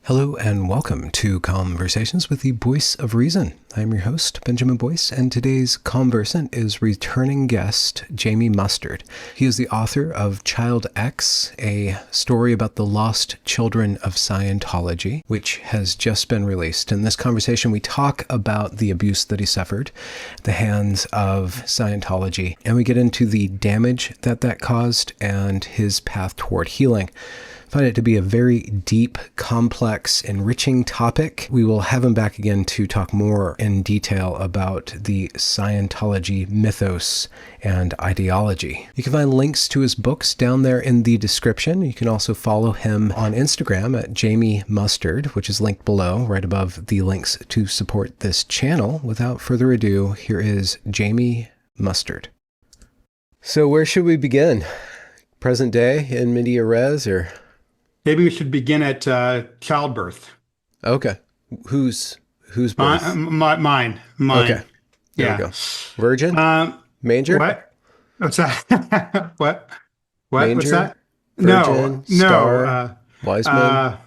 Hello and welcome to Conversations with the Voice of Reason. I'm your host, Benjamin Boyce, and today's conversant is returning guest Jaime Mustard. He is the author of Child X, a story about the lost children of Scientology, which has just been released. In this conversation, we talk about the abuse that he suffered at the hands of Scientology, and we get into the damage that caused and his path toward healing. I find it to be a very deep, complex, enriching topic. We will have him back again to talk more in detail about the Scientology mythos and ideology. You can find links to his books down there in the description. You can also follow him on Instagram at Jaime Mustard, which is linked below, right above the links to support this channel. Without further ado, here is Jaime Mustard. So where should we begin? Present day in media res, or... Maybe we should begin at childbirth. Okay. Whose birth? Mine. Okay. There Yeah. we go. Virgin? Manger? What? What's that? What? Manger? What's that? Virgin? No. Star? Wiseman?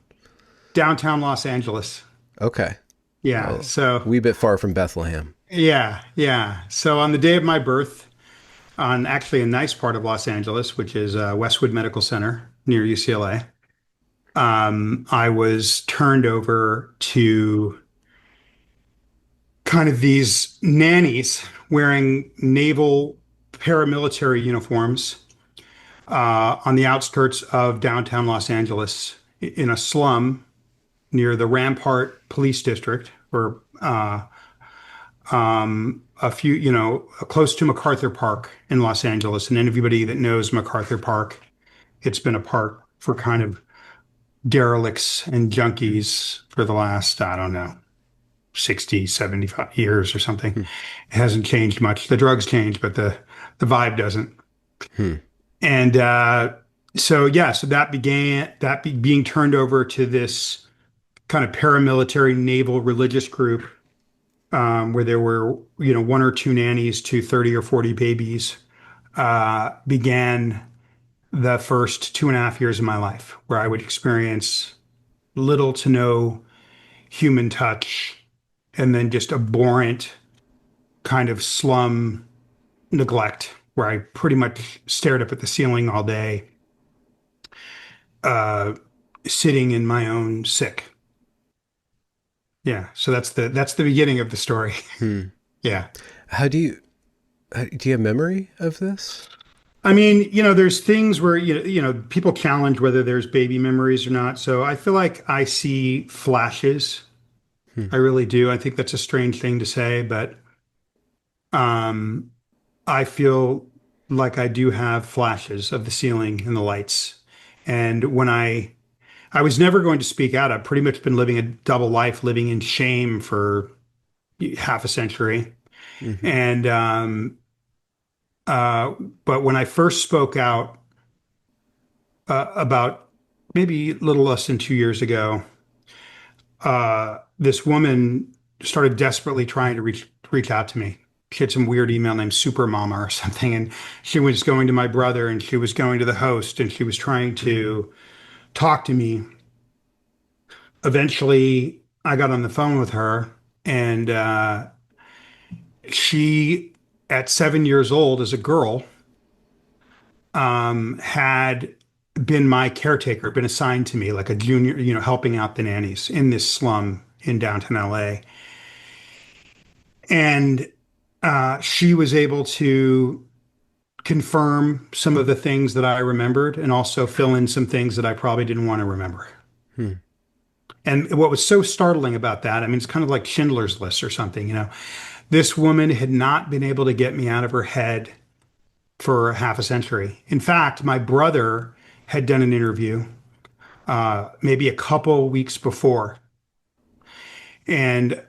Downtown Los Angeles. Okay. Yeah. Well, So. a wee bit far from Bethlehem. Yeah. So on the day of my birth, on actually a nice part of Los Angeles, which is Westwood Medical Center near UCLA. I was turned over to kind of these nannies wearing naval paramilitary uniforms on the outskirts of downtown Los Angeles in a slum near the Rampart Police District, or close to MacArthur Park in Los Angeles. And anybody that knows MacArthur Park, it's been a park for kind of derelicts and junkies for the last, 60, 75 years or something. It hasn't changed much. The drugs change, but the vibe doesn't. And so being turned over to this kind of paramilitary naval religious group where there were, one or two nannies to 30 or 40 babies began the first 2.5 years of my life, where I would experience little to no human touch and then just abhorrent kind of slum neglect, where I pretty much stared up at the ceiling all day, sitting in my own sick. Yeah. So that's the beginning of the story. Yeah. Do you have memory of this? I mean, there's things where, people challenge whether there's baby memories or not. So I feel like I see flashes. I really do. I think that's a strange thing to say, but I feel like I do have flashes of the ceiling and the lights. And when I was never going to speak out. I've pretty much been living a double life, living in shame for half a century. And but when I first spoke out about maybe a little less than 2 years ago, this woman started desperately trying to reach out to me. She had some weird email named Super Mama or something, and she was going to my brother, and she was going to the host, and she was trying to talk to me. Eventually, I got on the phone with her, and she, at 7 years old, as a girl, had been my caretaker, been assigned to me like a junior, helping out the nannies in this slum in downtown LA. And she was able to confirm some of the things that I remembered and also fill in some things that I probably didn't want to remember. And what was so startling about that, I mean, it's kind of like Schindler's List or something, This woman had not been able to get me out of her head for half a century. In fact, my brother had done an interview maybe a couple weeks before. And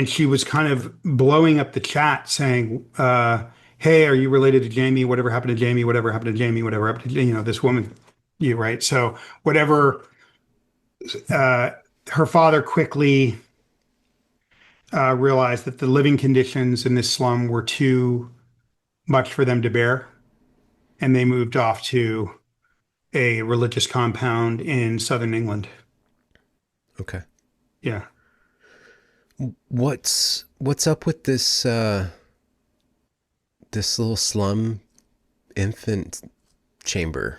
she was kind of blowing up the chat saying, hey, are you related to Jamie? Whatever happened to Jamie? Whatever happened to Jamie? Whatever happened to, this woman, right? So whatever, her father quickly realized that the living conditions in this slum were too much for them to bear. And they moved off to a religious compound in southern England. Okay. Yeah. What's up with this little slum infant chamber?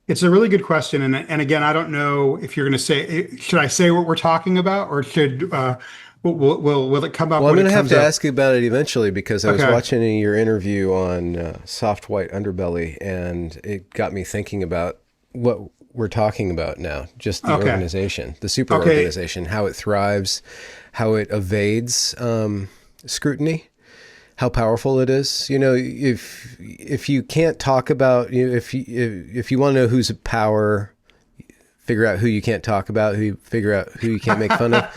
It's a really good question. And again, I don't know if you're going to say, should I say what we're talking about, or should, will it come up Well, I'm when going it to have comes to up? ask you about it eventually because I was Okay. watching your interview on Soft White Underbelly, and it got me thinking about what we're talking about now. Just the Okay. organization, the super Okay. organization, how it thrives, how it evades scrutiny, how powerful it is. You know, if you can't talk about, if you want to know who's a power, figure out who you can't talk about, figure out who you can't make fun of.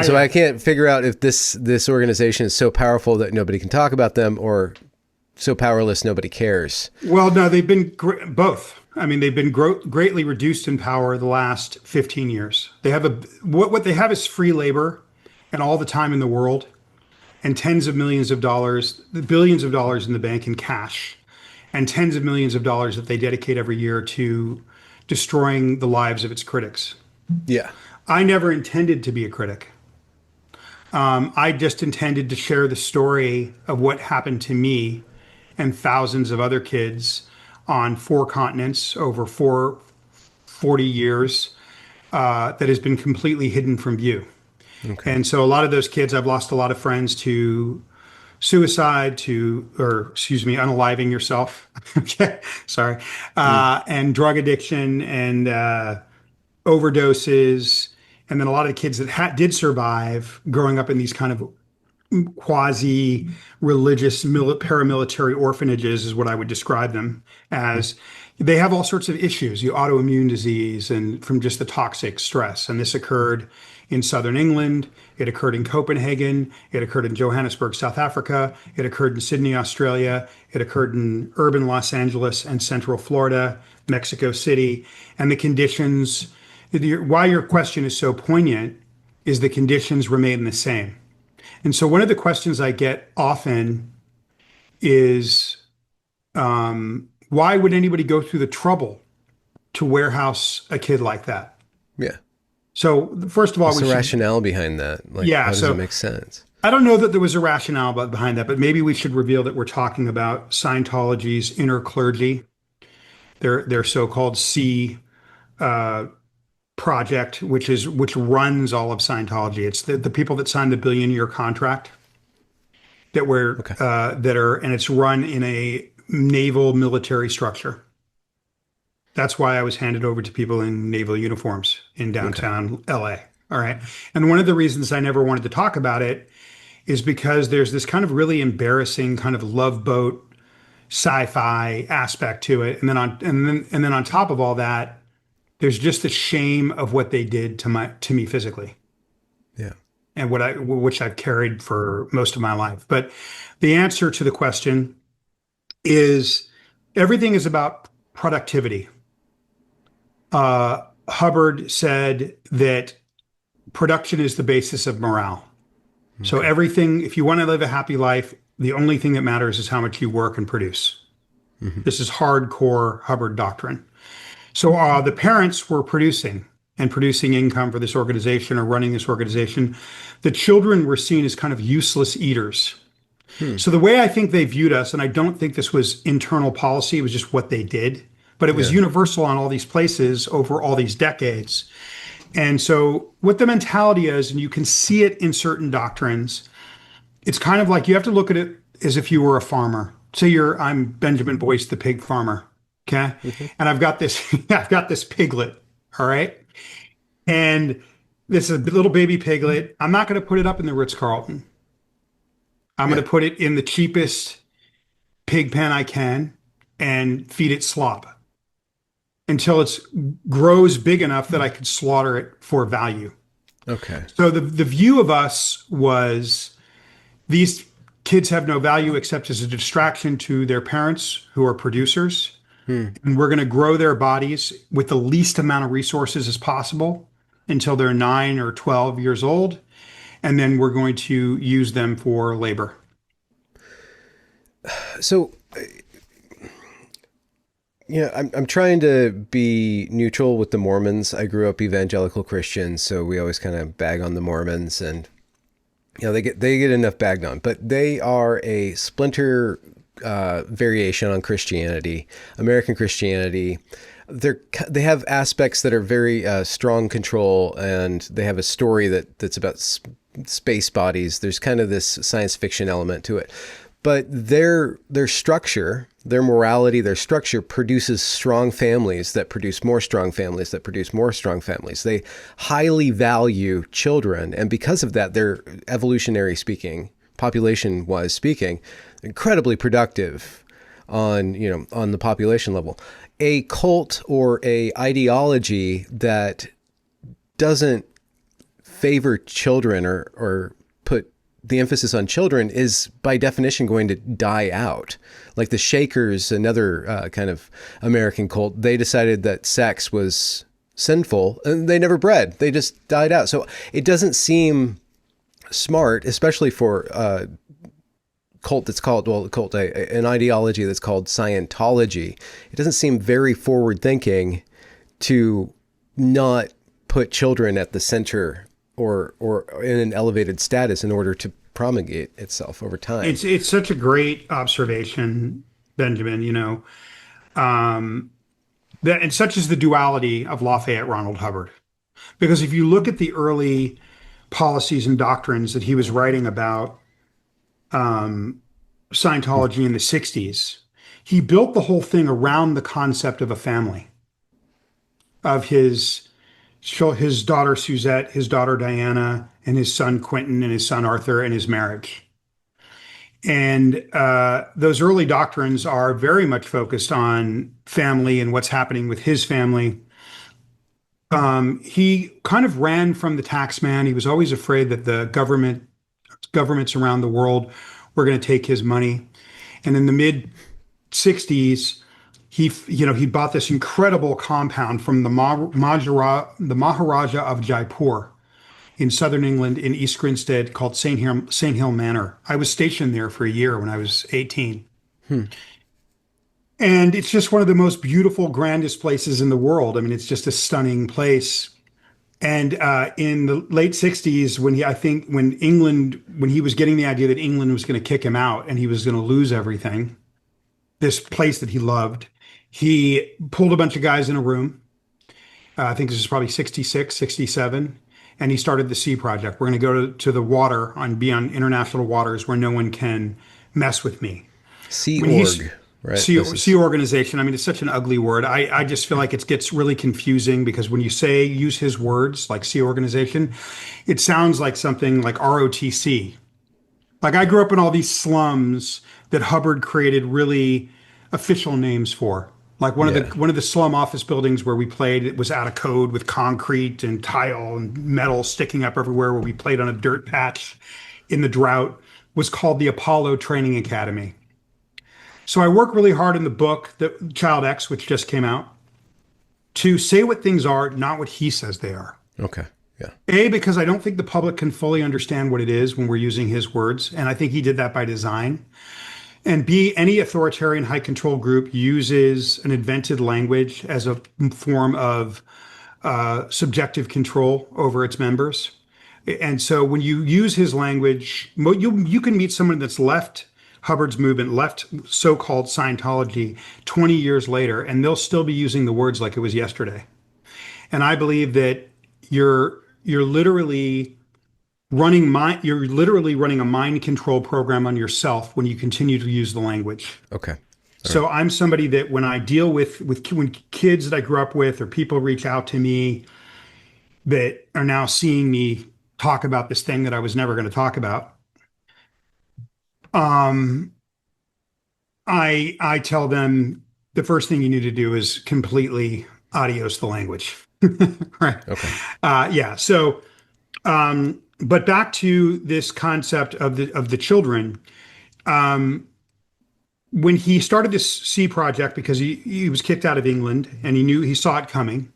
So Yeah. I can't figure out if this organization is so powerful that nobody can talk about them, or so powerless nobody cares. Well, no, they've been both. I mean, they've been greatly reduced in power the last 15 years. They have what they have is free labor and all the time in the world and tens of millions of dollars, billions of dollars in the bank in cash, and tens of millions of dollars that they dedicate every year to destroying the lives of its critics. Yeah. I never intended to be a critic. I just intended to share the story of what happened to me and thousands of other kids on 4 continents over 40 years that has been completely hidden from view. Okay. And so a lot of those kids, I've lost a lot of friends to suicide, or excuse me, unaliving yourself. Okay, sorry, Mm. and drug addiction and overdoses. And then a lot of the kids that did survive growing up in these kind of quasi religious paramilitary orphanages is what I would describe them Mm. as. They have all sorts of issues, autoimmune disease, and from just the toxic stress. And this occurred in southern England. It occurred in Copenhagen. It occurred in Johannesburg, South Africa. It occurred in Sydney, Australia. It occurred in urban Los Angeles and central Florida, Mexico City. And the conditions, why your question is so poignant, is the conditions remain the same. And so one of the questions I get often is, why would anybody go through the trouble to warehouse a kid like that? Yeah. So first of all, What's we the should, rationale behind that? Like, yeah. how does it So make sense? I don't know that there was a rationale behind that, but maybe we should reveal that we're talking about Scientology's inner clergy, their so-called C project, which runs all of Scientology. It's the people that signed the billion-year contract Okay. and it's run in a naval military structure. That's why I was handed over to people in naval uniforms in Okay. downtown LA. All right. And one of the reasons I never wanted to talk about it is because there's this kind of really embarrassing kind of love boat sci-fi aspect to it. And then on top of all that, there's just the shame of what they did to me physically, Yeah. and which I've carried for most of my life. But the answer to the question is everything is about productivity. Hubbard said that production is the basis of morale. So Okay. everything, if you want to live a happy life, the only thing that matters is how much you work and produce. Hmm. This is hardcore Hubbard doctrine. So the parents were producing income for this organization or running this organization. The children were seen as kind of useless eaters. Hmm. So the way I think they viewed us, and I don't think this was internal policy, it was just what they did, but it was Yeah. universal on all these places over all these decades. And so what the mentality is, and you can see it in certain doctrines, it's kind of like you have to look at it as if you were a farmer. Say I'm Benjamin Boyce, the pig farmer. Okay. Hmm. And I've got this, I've got this piglet. All right. And this is a little baby piglet. I'm not going to put it up in the Ritz-Carlton. I'm going Yeah. to put it in the cheapest pig pen I can and feed it slop until it grows big enough that I could slaughter it for value. Okay. So the view of us was these kids have no value except as a distraction to their parents who are producers. Hmm. And we're going to grow their bodies with the least amount of resources as possible until they're 9 or 12 years old. And then we're going to use them for labor. So I'm trying to be neutral with the Mormons. I grew up evangelical Christian, so we always kind of bag on the Mormons, and they get enough bagged on, but they are a splinter variation on Christianity, American Christianity. They have aspects that are very strong control, and they have a story that's about space bodies. There's kind of this science fiction element to it, but their structure, their morality, their structure produces strong families that produce more strong families that produce more strong families. They highly value children, and because of that, they're evolutionary speaking, population wise speaking, incredibly productive on the population level. A cult or a ideology that doesn't favor children or put the emphasis on children is by definition going to die out. Like the Shakers, another kind of American cult, they decided that sex was sinful and they never bred. They just died out. So it doesn't seem smart, especially for a cult that's called, an ideology that's called Scientology. It doesn't seem very forward thinking to not put children at the center or in an elevated status in order to promulgate itself over time. It's such a great observation, Benjamin, that and such is the duality of Lafayette Ronald Hubbard. Because if you look at the early policies and doctrines that he was writing about Scientology in the 60s, he built the whole thing around the concept of a family, of his daughter Suzette, his daughter Diana, and his son Quentin, and his son Arthur, and his marriage. And those early doctrines are very much focused on family and what's happening with his family. He kind of ran from the tax man. He was always afraid that the governments around the world were going to take his money. And in the mid 60s, he bought this incredible compound from the Maharaja of Jaipur in southern England in East Grinstead called St. Hill Manor. I was stationed there for a year when I was 18. And it's just one of the most beautiful, grandest places in the world. I mean, it's just a stunning place. And in the late 60s, when he was getting the idea that England was going to kick him out and he was going to lose everything, this place that he loved, he pulled a bunch of guys in a room. I think this was probably 66, 67. And he started the Sea Project. We're going to go to the water be on international waters where no one can mess with me. Sea right? Sea organization. I mean, it's such an ugly word. I just feel like it gets really confusing because when you use his words like sea organization, it sounds like something like ROTC. Like I grew up in all these slums that Hubbard created really official names for. Like one of the slum office buildings where we played, it was out of code with concrete and tile and metal sticking up everywhere, where we played on a dirt patch in the drought, was called the Apollo Training Academy. So I work really hard in the book, the Child X, which just came out, to say what things are, not what he says they are. Okay. Yeah. A, because I don't think the public can fully understand what it is when we're using his words, and I think he did that by design. And B, any authoritarian high control group uses an invented language as a form of subjective control over its members. And so when you use his language, you can meet someone that's left Hubbard's movement, left so-called Scientology 20 years later, and they'll still be using the words like it was yesterday. And I believe that you're literally running a mind control program on yourself when you continue to use the language. Okay. So I'm somebody that when I deal with when kids that I grew up with or people reach out to me that are now seeing me talk about this thing that I was never going to talk about, I tell them the first thing you need to do is completely adios the language. Right. Okay. Yeah. So, but back to this concept of the children. When he started this Sea Project, because he was kicked out of England and he saw it coming.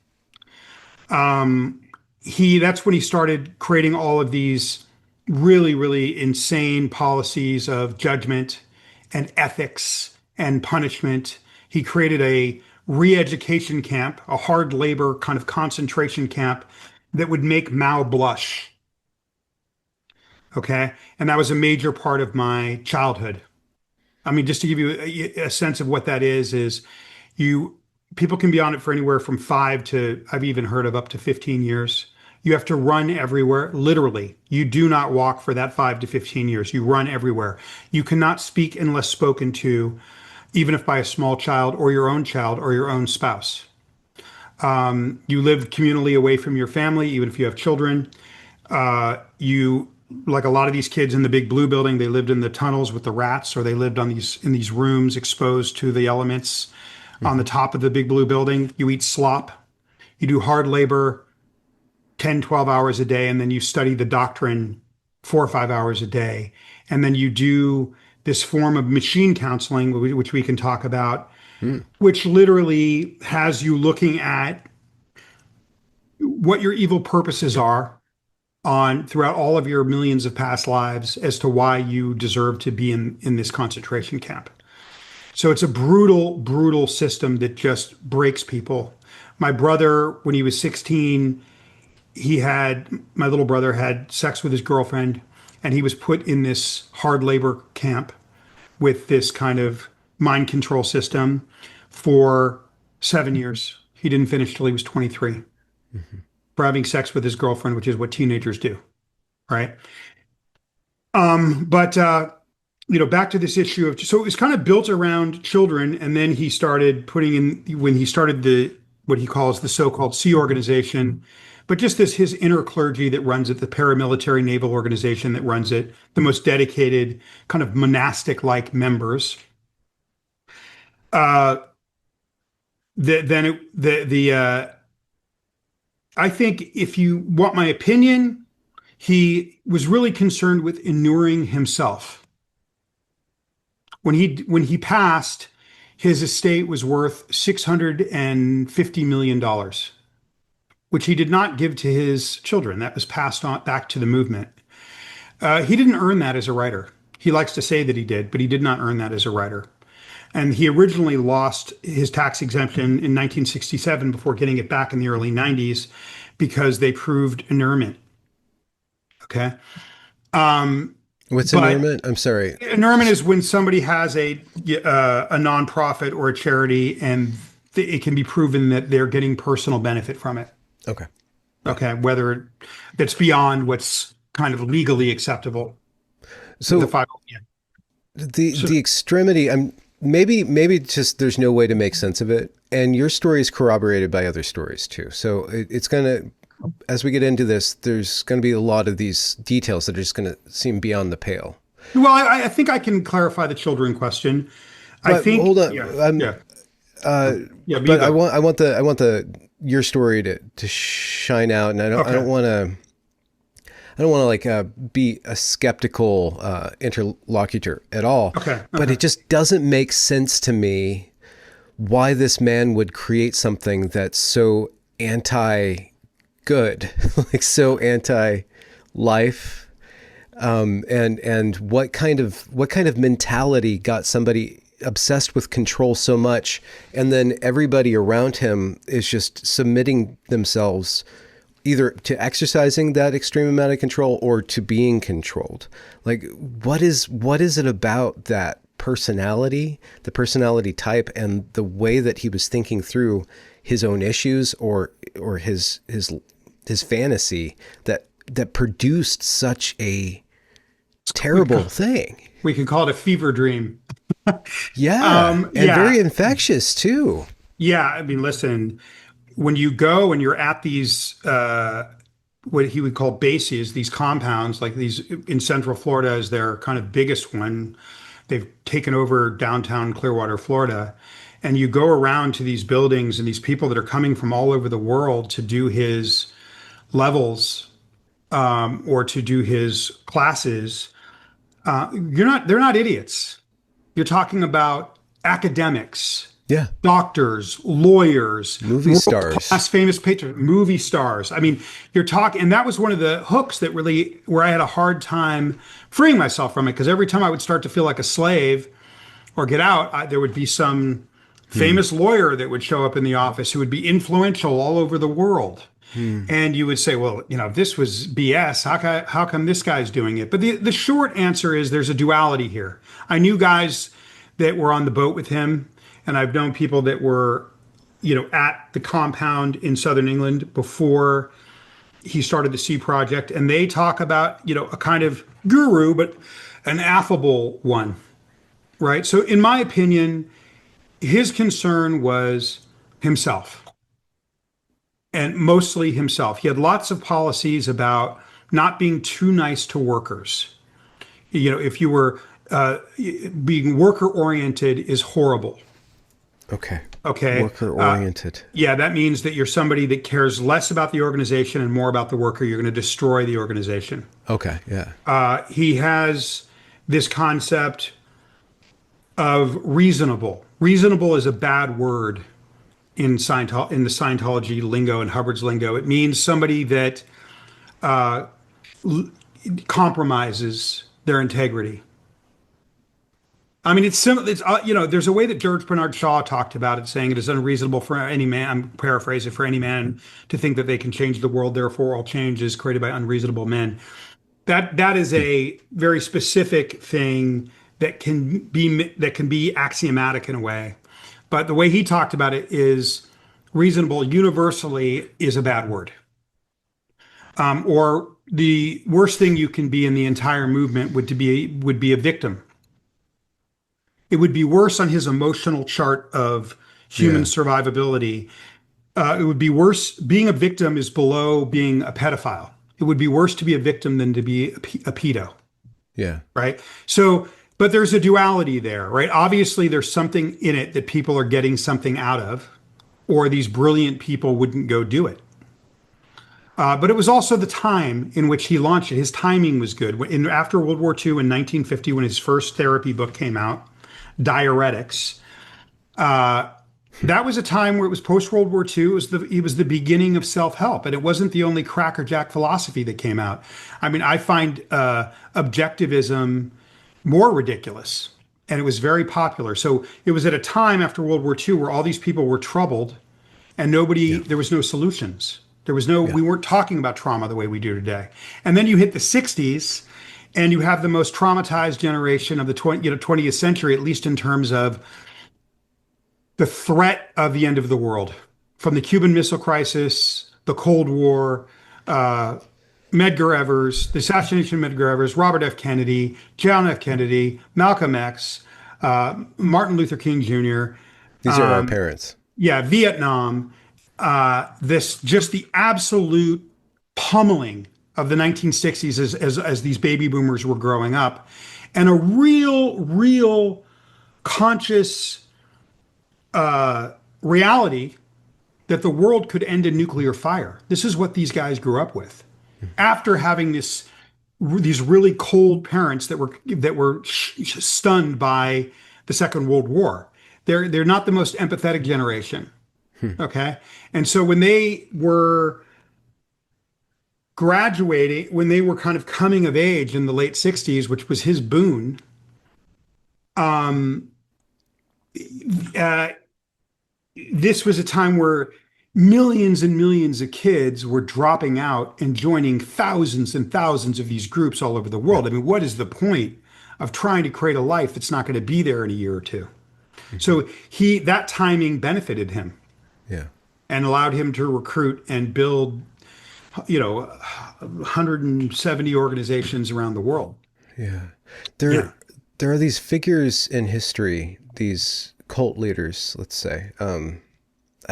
That's when he started creating all of these really, really insane policies of judgment and ethics and punishment. He created a re-education camp, a hard labor kind of concentration camp that would make Mao blush. Okay. And that was a major part of my childhood. I mean, just to give you a sense of what that is you people can be on it for anywhere from 5 to I've even heard of up to 15 years. You have to run everywhere, literally. You do not walk for that 5 to 15 years. You run everywhere. You cannot speak unless spoken to, even if by a small child or your own spouse. You live communally away from your family, even if you have children. You like a lot of these kids in the big blue building, they lived in the tunnels with the rats, or they lived on these in these rooms exposed to the elements on the top of the big blue building. You eat slop, you do hard labor 10, 12 hours a day, and then you study the doctrine 4 or 5 hours a day. And then you do this form of machine counseling, which we can talk about, which literally has you looking at what your evil purposes are on throughout all of your millions of past lives as to why you deserve to be in this concentration camp. So it's a brutal, brutal system that just breaks people. My brother, when he was 16, my little brother had sex with his girlfriend, and he was put in this hard labor camp with this kind of mind control system for 7 years. He didn't finish till he was 23 for having sex with his girlfriend, which is what teenagers do, right? But back to this issue of, so it was kind of built around children, and then he started putting in, when he started what he calls the so-called Sea Organization, but just his inner clergy that runs it, the paramilitary naval organization that runs it, the most dedicated kind of monastic-like members. I think, if you want my opinion, he was really concerned with inuring himself. When he passed, his estate was worth $650 million, which he did not give to his children. That was passed on back to the movement. He didn't earn that as a writer. He likes to say that he did, but he did not earn that as a writer. And he originally lost his tax exemption in 1967 before getting it back in the early 90s because they proved inurement. Okay. What's inurement? I'm sorry. Inurement is when somebody has a nonprofit or a charity, and it can be proven that they're getting personal benefit from it. Okay. Okay. Whether that's beyond what's kind of legally acceptable. So the extremity, maybe just there's no way to make sense of it. And your story is corroborated by other stories too. So it's going to, as we get into this, there's going to be a lot of these details that are just going to seem beyond the pale. Well, I think I can clarify the children question. But I think, hold on. But I want your story to shine out, and I don't want to be a skeptical interlocutor at all. Okay. But it just doesn't make sense to me why this man would create something that's so anti-good, like so anti-life, and what kind of mentality got somebody obsessed with control so much, and then everybody around him is just submitting themselves either to exercising that extreme amount of control or to being controlled. Like, what is it about that personality, the personality type, and the way that he was thinking through his own issues or his fantasy that produced such a terrible thing? We can call it a fever dream. Yeah. Very infectious too. Yeah. I mean, listen, when you go and you're at these, what he would call bases, these compounds, like these in Central Florida is their kind of biggest one. They've taken over downtown Clearwater, Florida. And you go around to these buildings and these people that are coming from all over the world to do his levels, or to do his classes. They're not idiots. You're talking about academics, doctors, lawyers, movie stars, famous patrons, movie stars. I mean, you're talking, and that was one of the hooks that really, where I had a hard time freeing myself from it, because every time I would start to feel like a slave or get out, there would be some famous lawyer that would show up in the office who would be influential all over the world. And you would say, well, this was BS. How come this guy's doing it? But the short answer is there's a duality here. I knew guys that were on the boat with him, and I've known people that were, at the compound in Southern England before he started the Sea Project, and they talk about, a kind of guru, but an affable one, right? So in my opinion, his concern was himself. And mostly himself. He had lots of policies about not being too nice to workers. If you were being worker oriented is horrible. Okay. Okay. Worker oriented. Yeah, that means that you're somebody that cares less about the organization and more about the worker. You're going to destroy the organization. Okay. Yeah. He has this concept of reasonable. Reasonable is a bad word in the Scientology lingo and Hubbard's lingo. It means somebody that compromises their integrity. I mean, it's simple. It's there's a way that George Bernard Shaw talked about it, saying it is unreasonable for any man. I'm paraphrasing, for any man to think that they can change the world. Therefore, all change is created by unreasonable men. That is a very specific thing that can be axiomatic in a way. But the way he talked about it is reasonable universally is a bad word. Or the worst thing you can be in the entire movement would be a victim. It would be worse on his emotional chart of human survivability. It would be worse. Being a victim is below being a pedophile. It would be worse to be a victim than to be a pedo. Yeah. Right. So, but there's a duality there, right? Obviously, there's something in it that people are getting something out of, or these brilliant people wouldn't go do it. But it was also the time in which he launched it. His timing was good. After World War II in 1950, when his first therapy book came out, Diuretics, that was a time where it was post-World War II. It was the beginning of self-help, and it wasn't the only crackerjack philosophy that came out. I mean, I find objectivism more ridiculous, and it was very popular. So it was at a time after World War II where all these people were troubled, and there was no solutions. We weren't talking about trauma the way we do today. And then you hit the 60s, and you have the most traumatized generation of the 20th century, at least in terms of the threat of the end of the world, from the Cuban Missile Crisis, the Cold War, Medgar Evers, the assassination of Medgar Evers, Robert F. Kennedy, John F. Kennedy, Malcolm X, Martin Luther King Jr. These are our parents. Yeah, Vietnam. Just the absolute pummeling of the 1960s as these baby boomers were growing up, and a real conscious reality that the world could end in nuclear fire. This is what these guys grew up with. After having these really cold parents that were stunned by the Second World War, they're not the most empathetic generation. Okay, and so when they were graduating, when they were kind of coming of age in the late 60s, which was his boon, this was a time where millions and millions of kids were dropping out and joining thousands and thousands of these groups all over the world. I mean, what is the point of trying to create a life that's not going to be there in a year or two? So that timing benefited him. Yeah. And allowed him to recruit and build, 170 organizations around the world. Yeah. There are these figures in history, these cult leaders, let's say. I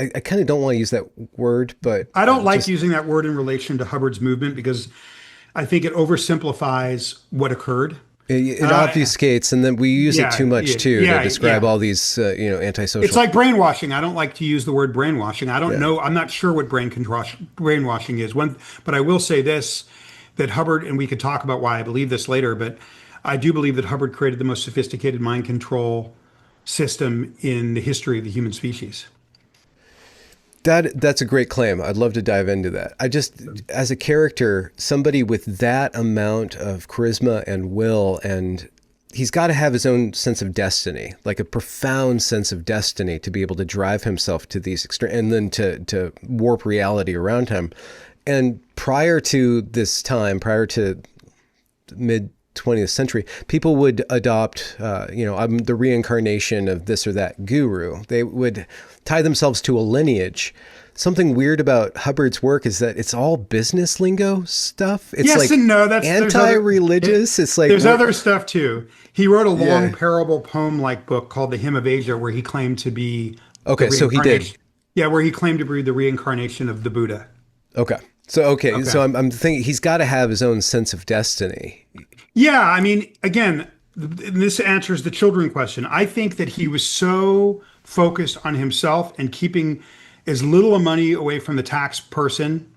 kind of don't want to use that word, but I don't like using that word in relation to Hubbard's movement because I think it oversimplifies what occurred. It obfuscates, and then we use it too much to describe all these, antisocial. It's like brainwashing. I don't like to use the word brainwashing. I don't know. I'm not sure what brainwashing is. But I will say this, that Hubbard, and we could talk about why I believe this later, but I do believe that Hubbard created the most sophisticated mind control system in the history of the human species. That's a great claim. I'd love to dive into that. As a character, somebody with that amount of charisma and will and he's got to have his own sense of destiny, like a profound sense of destiny to be able to drive himself to these extreme and then to warp reality around him. And prior to this time, prior to mid 20th century, people would adopt, I'm the reincarnation of this or that guru. They would tie themselves to a lineage. Something weird about Hubbard's work is that it's all business lingo stuff. It's yes like and no. anti-religious. It's like there's other stuff too. He wrote a long parable poem-like book called The Hymn of Asia, where he claimed to be so he did. Yeah, where he claimed to be the reincarnation of the Buddha. Okay. So I'm thinking he's got to have his own sense of destiny. Yeah, I mean, again, this answers the children question. I think that he was so focused on himself and keeping as little money away from the tax person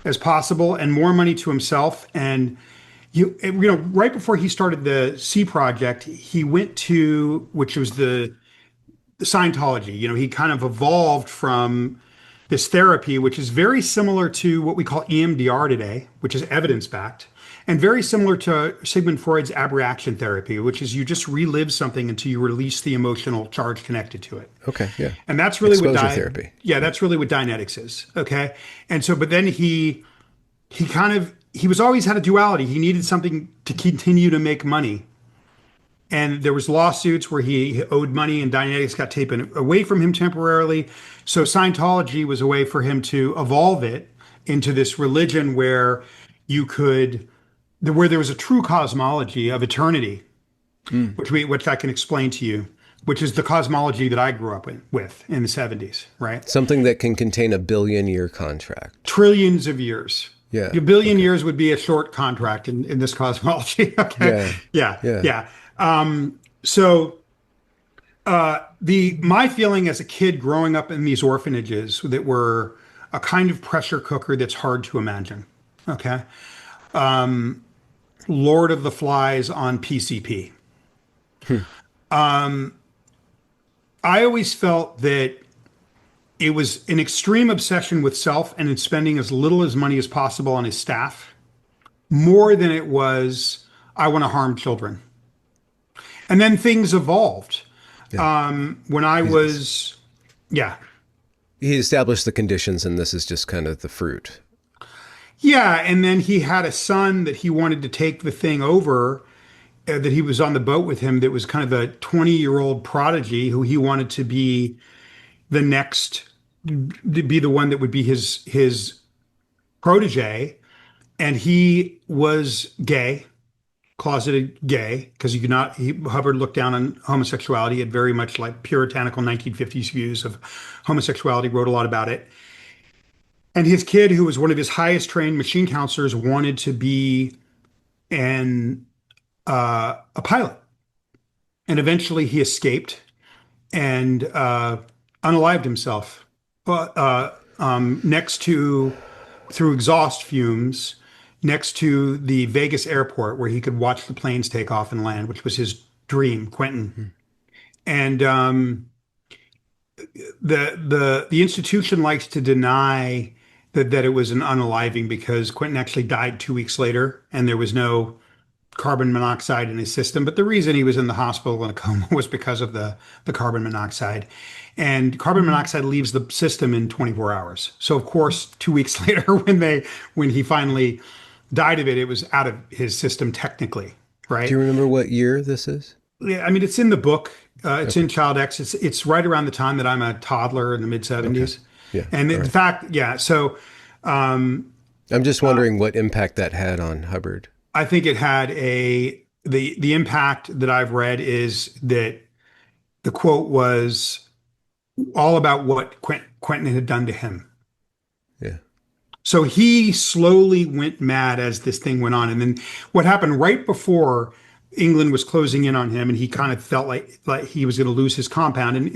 as possible and more money to himself. And right before he started the Sea Project, he went to, which was the Scientology. He kind of evolved from this therapy, which is very similar to what we call EMDR today, which is evidence-backed, and very similar to Sigmund Freud's abreaction therapy, which is you just relive something until you release the emotional charge connected to it. Okay, yeah. And that's really exposure therapy. Yeah, that's really what Dianetics is. Okay, and so, but then he was always had a duality. He needed something to continue to make money. And there was lawsuits where he owed money and Dianetics got taken away from him temporarily. So Scientology was a way for him to evolve it into this religion where where there was a true cosmology of eternity, which I can explain to you, which is the cosmology that I grew up with in the 70s, right? Something that can contain a billion-year contract. Trillions of years. Yeah. A billion years would be a short contract in this cosmology. Okay. Yeah. My feeling as a kid growing up in these orphanages that were a kind of pressure cooker that's hard to imagine. Okay. Lord of the Flies on PCP. I always felt that it was an extreme obsession with self and in spending as little as money as possible on his staff, more than it was, I want to harm children. And then things evolved. Yeah. He established the conditions, and this is just kind of the fruit. Yeah, and then he had a son that he wanted to take the thing over, that he was on the boat with him, that was kind of a 20-year-old prodigy who he wanted to be the next, to be the one that would be his protege. And he was gay, closeted gay, because Hubbard looked down on homosexuality. He had very much like puritanical 1950s views of homosexuality, wrote a lot about it. And his kid, who was one of his highest trained machine counselors, wanted to be a pilot. And eventually he escaped and unalived himself through exhaust fumes next to the Vegas airport where he could watch the planes take off and land, which was his dream, Quentin. And the institution likes to deny that it was an unaliving because Quentin actually died 2 weeks later and there was no carbon monoxide in his system. But the reason he was in the hospital in a coma was because of the carbon monoxide. And carbon monoxide leaves the system in 24 hours. So of course, 2 weeks later, when he finally died of it, it was out of his system technically, right? Do you remember what year this is? Yeah, I mean, it's in the book. It's in Child X. It's right around the time that I'm a toddler in the mid 70s. Okay. Yeah. And in fact, yeah. So I'm just wondering what impact that had on Hubbard. I think it had the impact that I've read is that the quote was all about what Quentin had done to him. Yeah. So he slowly went mad as this thing went on. And then what happened right before England was closing in on him and he kind of felt like he was going to lose his compound. And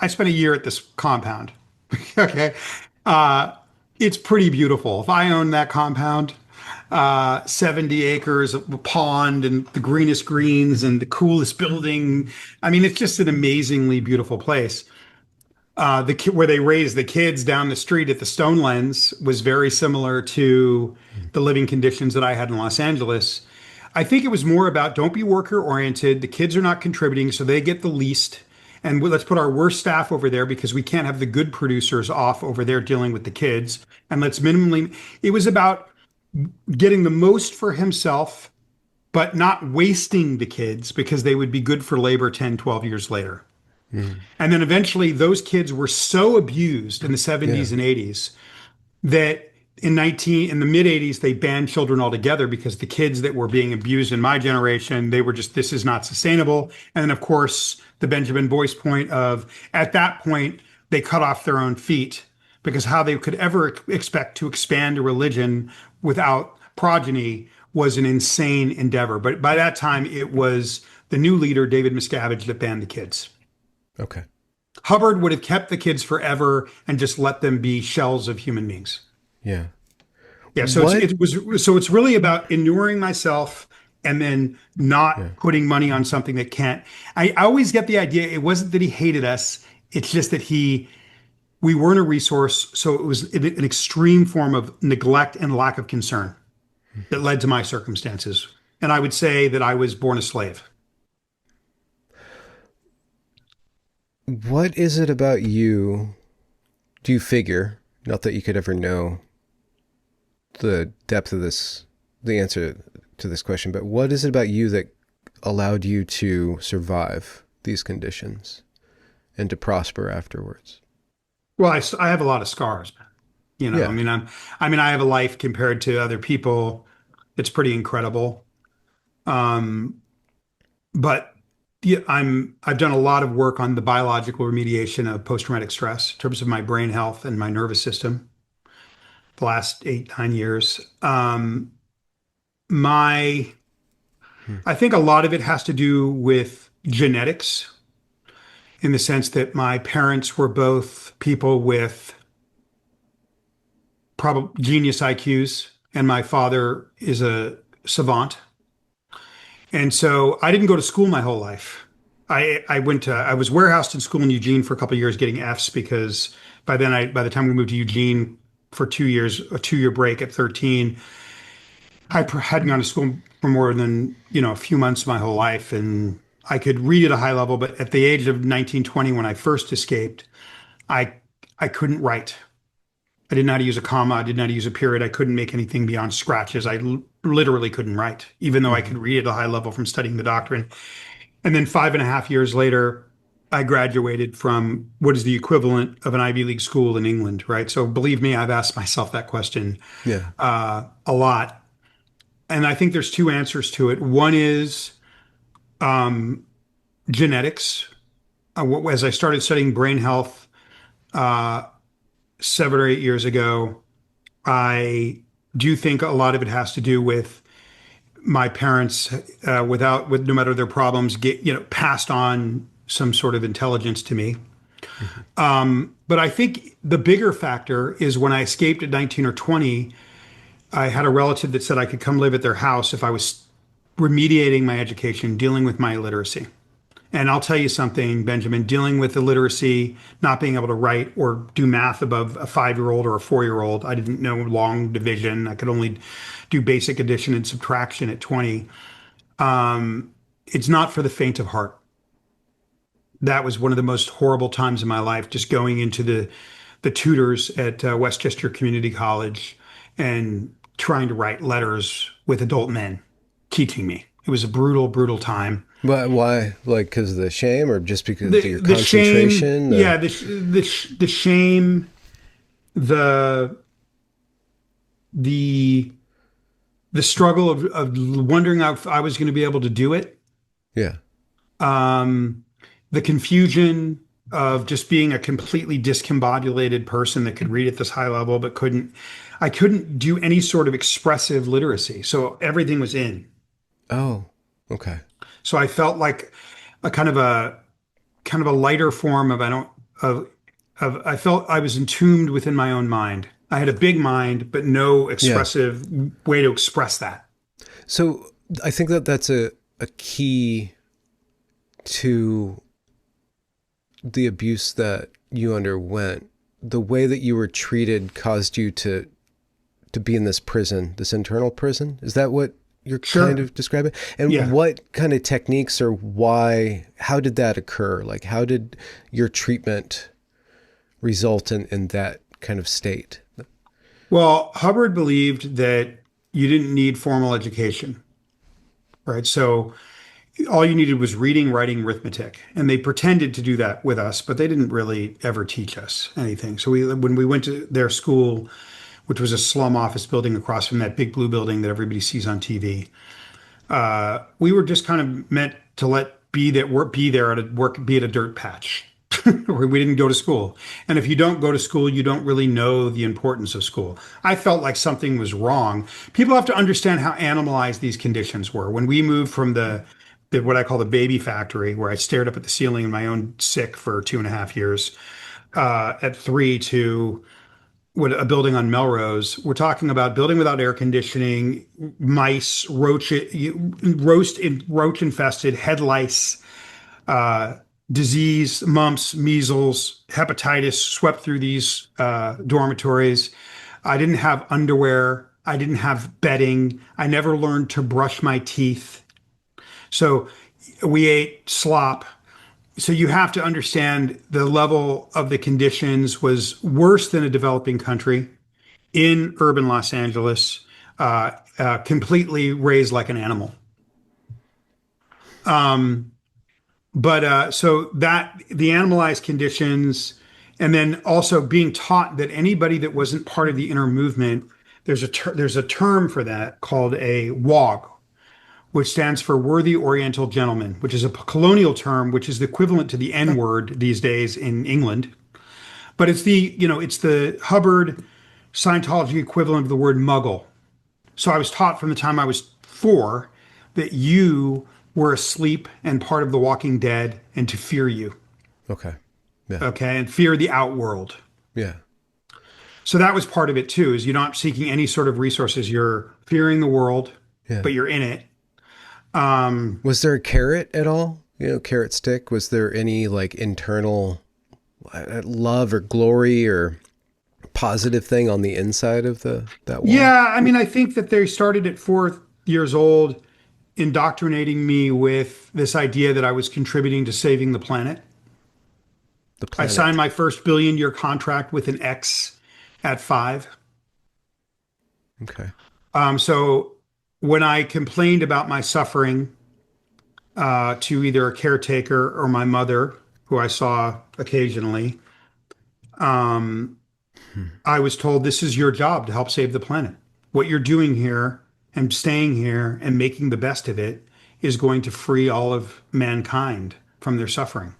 I spent a year at this compound. Okay. It's pretty beautiful. If I owned that compound, 70 acres of a pond and the greenest greens and the coolest building. I mean, it's just an amazingly beautiful place. Where they raised the kids down the street at the Stonelands was very similar to the living conditions that I had in Los Angeles. I think it was more about don't be worker oriented. The kids are not contributing, so they get the least. And let's put our worst staff over there because we can't have the good producers off over there dealing with the kids. And let's minimally, it was about getting the most for himself, but not wasting the kids because they would be good for labor 10, 12 years later. Mm. And then eventually those kids were so abused in the Yeah. 70s and 80s that in the mid 80s they banned children altogether because the kids that were being abused in my generation, they were just, this is not sustainable. And then of course the Benjamin Boyce point of at that point they cut off their own feet because how they could ever expect to expand a religion without progeny was an insane endeavor. But by that time it was the new leader, David Miscavige, that banned the kids. Okay. Hubbard would have kept the kids forever and just let them be shells of human beings. Yeah. Yeah, What? it's really about inuring myself and then Yeah. not putting money on something that can't. I always get the idea it wasn't that he hated us, it's just that we weren't a resource, so it was an extreme form of neglect and lack of concern that led to my circumstances. And I would say that I was born a slave. What is it about you? Do you figure, not that you could ever know the depth of this, the answer to this question, but what is it about you that allowed you to survive these conditions and to prosper afterwards? Well, I have a lot of scars. Yeah. I have a life compared to other people. It's pretty incredible. Um, but yeah, I've done a lot of work on the biological remediation of post-traumatic stress in terms of my brain health and my nervous system the last 8, 9 years. My Hmm. I think a lot of it has to do with genetics in the sense that my parents were both people with probably genius IQs, and my father is a savant. And so I didn't go to school my whole life. I was warehoused in school in Eugene for a couple of years getting Fs because by the time we moved to Eugene for 2 years, a 2 year break at 13, hadn't gone to school for more than, a few months my whole life. And I could read at a high level, but at the age of 19, 20, when I first escaped, I I couldn't write. I didn't know how to use a comma. I didn't know how to use a period. I couldn't make anything beyond scratches. Literally couldn't write, even though I could Hmm. read at a high level from studying the doctrine. And then 5.5 years later, I graduated from what is the equivalent of an Ivy League school in England, right? So believe me, I've asked myself that question Yeah. a lot. And I think there's two answers to it. One is um, genetics. As I started studying brain health 7 or 8 years ago, I do think a lot of it has to do with my parents, with no matter their problems, passed on some sort of intelligence to me. Hmm. But I think the bigger factor is when I escaped at 19 or 20, I had a relative that said I could come live at their house if I was remediating my education, dealing with my illiteracy. And I'll tell you something, Benjamin, dealing with illiteracy, not being able to write or do math above a 5 year old or a 4 year old. I didn't know long division. I could only do basic addition and subtraction at 20. It's not for the faint of heart. That was one of the most horrible times in my life, just going into the tutors at Westchester Community College and trying to write letters with adult men teaching me. It was a brutal, brutal time. But why? Like, because of the shame, or just because of your The shame, concentration? yeah, the shame, the the the struggle of wondering if I was going to be able to do it, Yeah. um, the confusion of just being a completely discombobulated person that could read at this high level but couldn't. I couldn't do any sort of expressive literacy, so everything was in. Oh, okay. So I felt like a kind of a lighter form of I don't of I felt I was entombed within my own mind. I had a big mind, but no Yeah. expressive way to express that. So I think that that's a key to the abuse that you underwent. The way that you were treated caused you to be in this prison, this internal prison. Is that what you're kind Sure. of describing? And Yeah. what kind of techniques or why, how did that occur? Like, how did your treatment result in that kind of state? Well, Hubbard believed that you didn't need formal education, right? So all you needed was reading, writing, arithmetic. And they pretended to do that with us, but they didn't really ever teach us anything. So when we went to their school, which was a slum office building across from that big blue building that everybody sees on TV, we were just kind of meant to be there at a work, be at a dirt patch. We didn't go to school. And if you don't go to school, you don't really know the importance of school. I felt like something was wrong. People have to understand how animalized these conditions were. When we moved from the what I call the baby factory, where I stared up at the ceiling in my own sick for 2.5 years, at 3 to what a building on Melrose. We're talking about building without air conditioning, mice, roach infested, head lice, uh, disease, mumps, measles, hepatitis swept through these dormitories. I didn't have underwear. I didn't have bedding. I never learned to brush my teeth. So we ate slop. So you have to understand the level of the conditions was worse than a developing country in urban Los Angeles, completely raised like an animal. Um, but so that the animalized conditions, and then also being taught that anybody that wasn't part of the inner movement, there's a term for that called a WOG, which stands for Worthy Oriental Gentleman, which is a colonial term, which is the equivalent to the N word these days in England. But it's the Hubbard Scientology equivalent of the word muggle. So I was taught from the time I was 4 that you were asleep and part of the Walking Dead and to fear you, Okay. Yeah. okay, and fear the outworld. Yeah. So that was part of it too, is you're not seeking any sort of resources. You're fearing the world, Yeah. but you're in it. Was there a carrot at all? Carrot stick? Was there any like internal love or glory or positive thing on the inside of that wall? Yeah, I mean, I think that they started at 4 years old, indoctrinating me with this idea that I was contributing to saving the planet. The I signed planet. my first billion-year contract with an X at 5. Okay. So when I complained about my suffering to either a caretaker or my mother, who I saw occasionally, um, I was told this is your job to help save the planet. What you're doing here and staying here and making the best of it is going to free all of mankind from their suffering.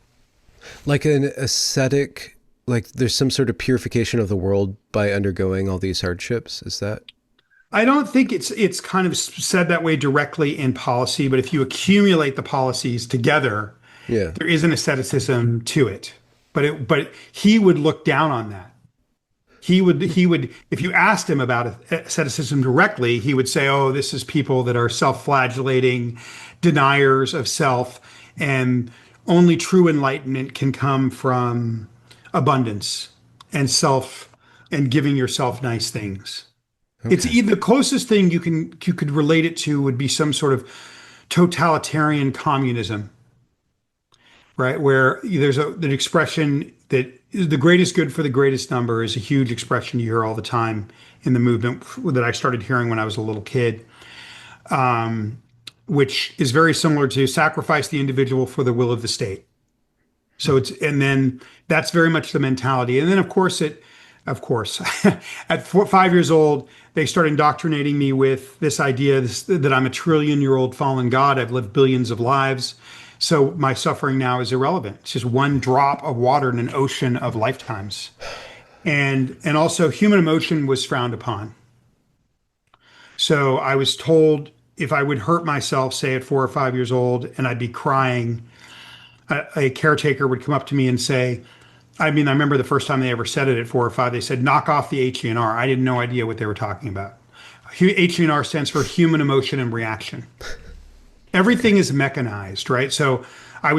Like an ascetic, like there's some sort of purification of the world by undergoing all these hardships. Is that? I don't think it's kind of said that way directly in policy, but if you accumulate the policies together, Yeah. there is an asceticism to it. But he would look down on that. He would if you asked him about asceticism directly, he would say, "Oh, this is people that are self-flagellating, deniers of self, and only true enlightenment can come from abundance and self and giving yourself nice things." It's Okay. the closest thing you could relate it to would be some sort of totalitarian communism, right? Where there's an expression that the greatest good for the greatest number is a huge expression you hear all the time in the movement that I started hearing when I was a little kid, which is very similar to sacrifice the individual for the will of the state. So and then that's very much the mentality. And then of course, at 5 years old, they started indoctrinating me with this idea that I'm a trillion-year-old fallen god. I've lived billions of lives. So my suffering now is irrelevant. It's just one drop of water in an ocean of lifetimes. And also human emotion was frowned upon. So I was told if I would hurt myself, say at 4 or 5 years old, and I'd be crying, a caretaker would come up to me and say, I mean, I remember the first time they ever said it at 4 or 5, they said, knock off the HENR. I didn't no idea what they were talking about. HENR stands for human emotion and reaction. Everything is mechanized, right? So Yeah.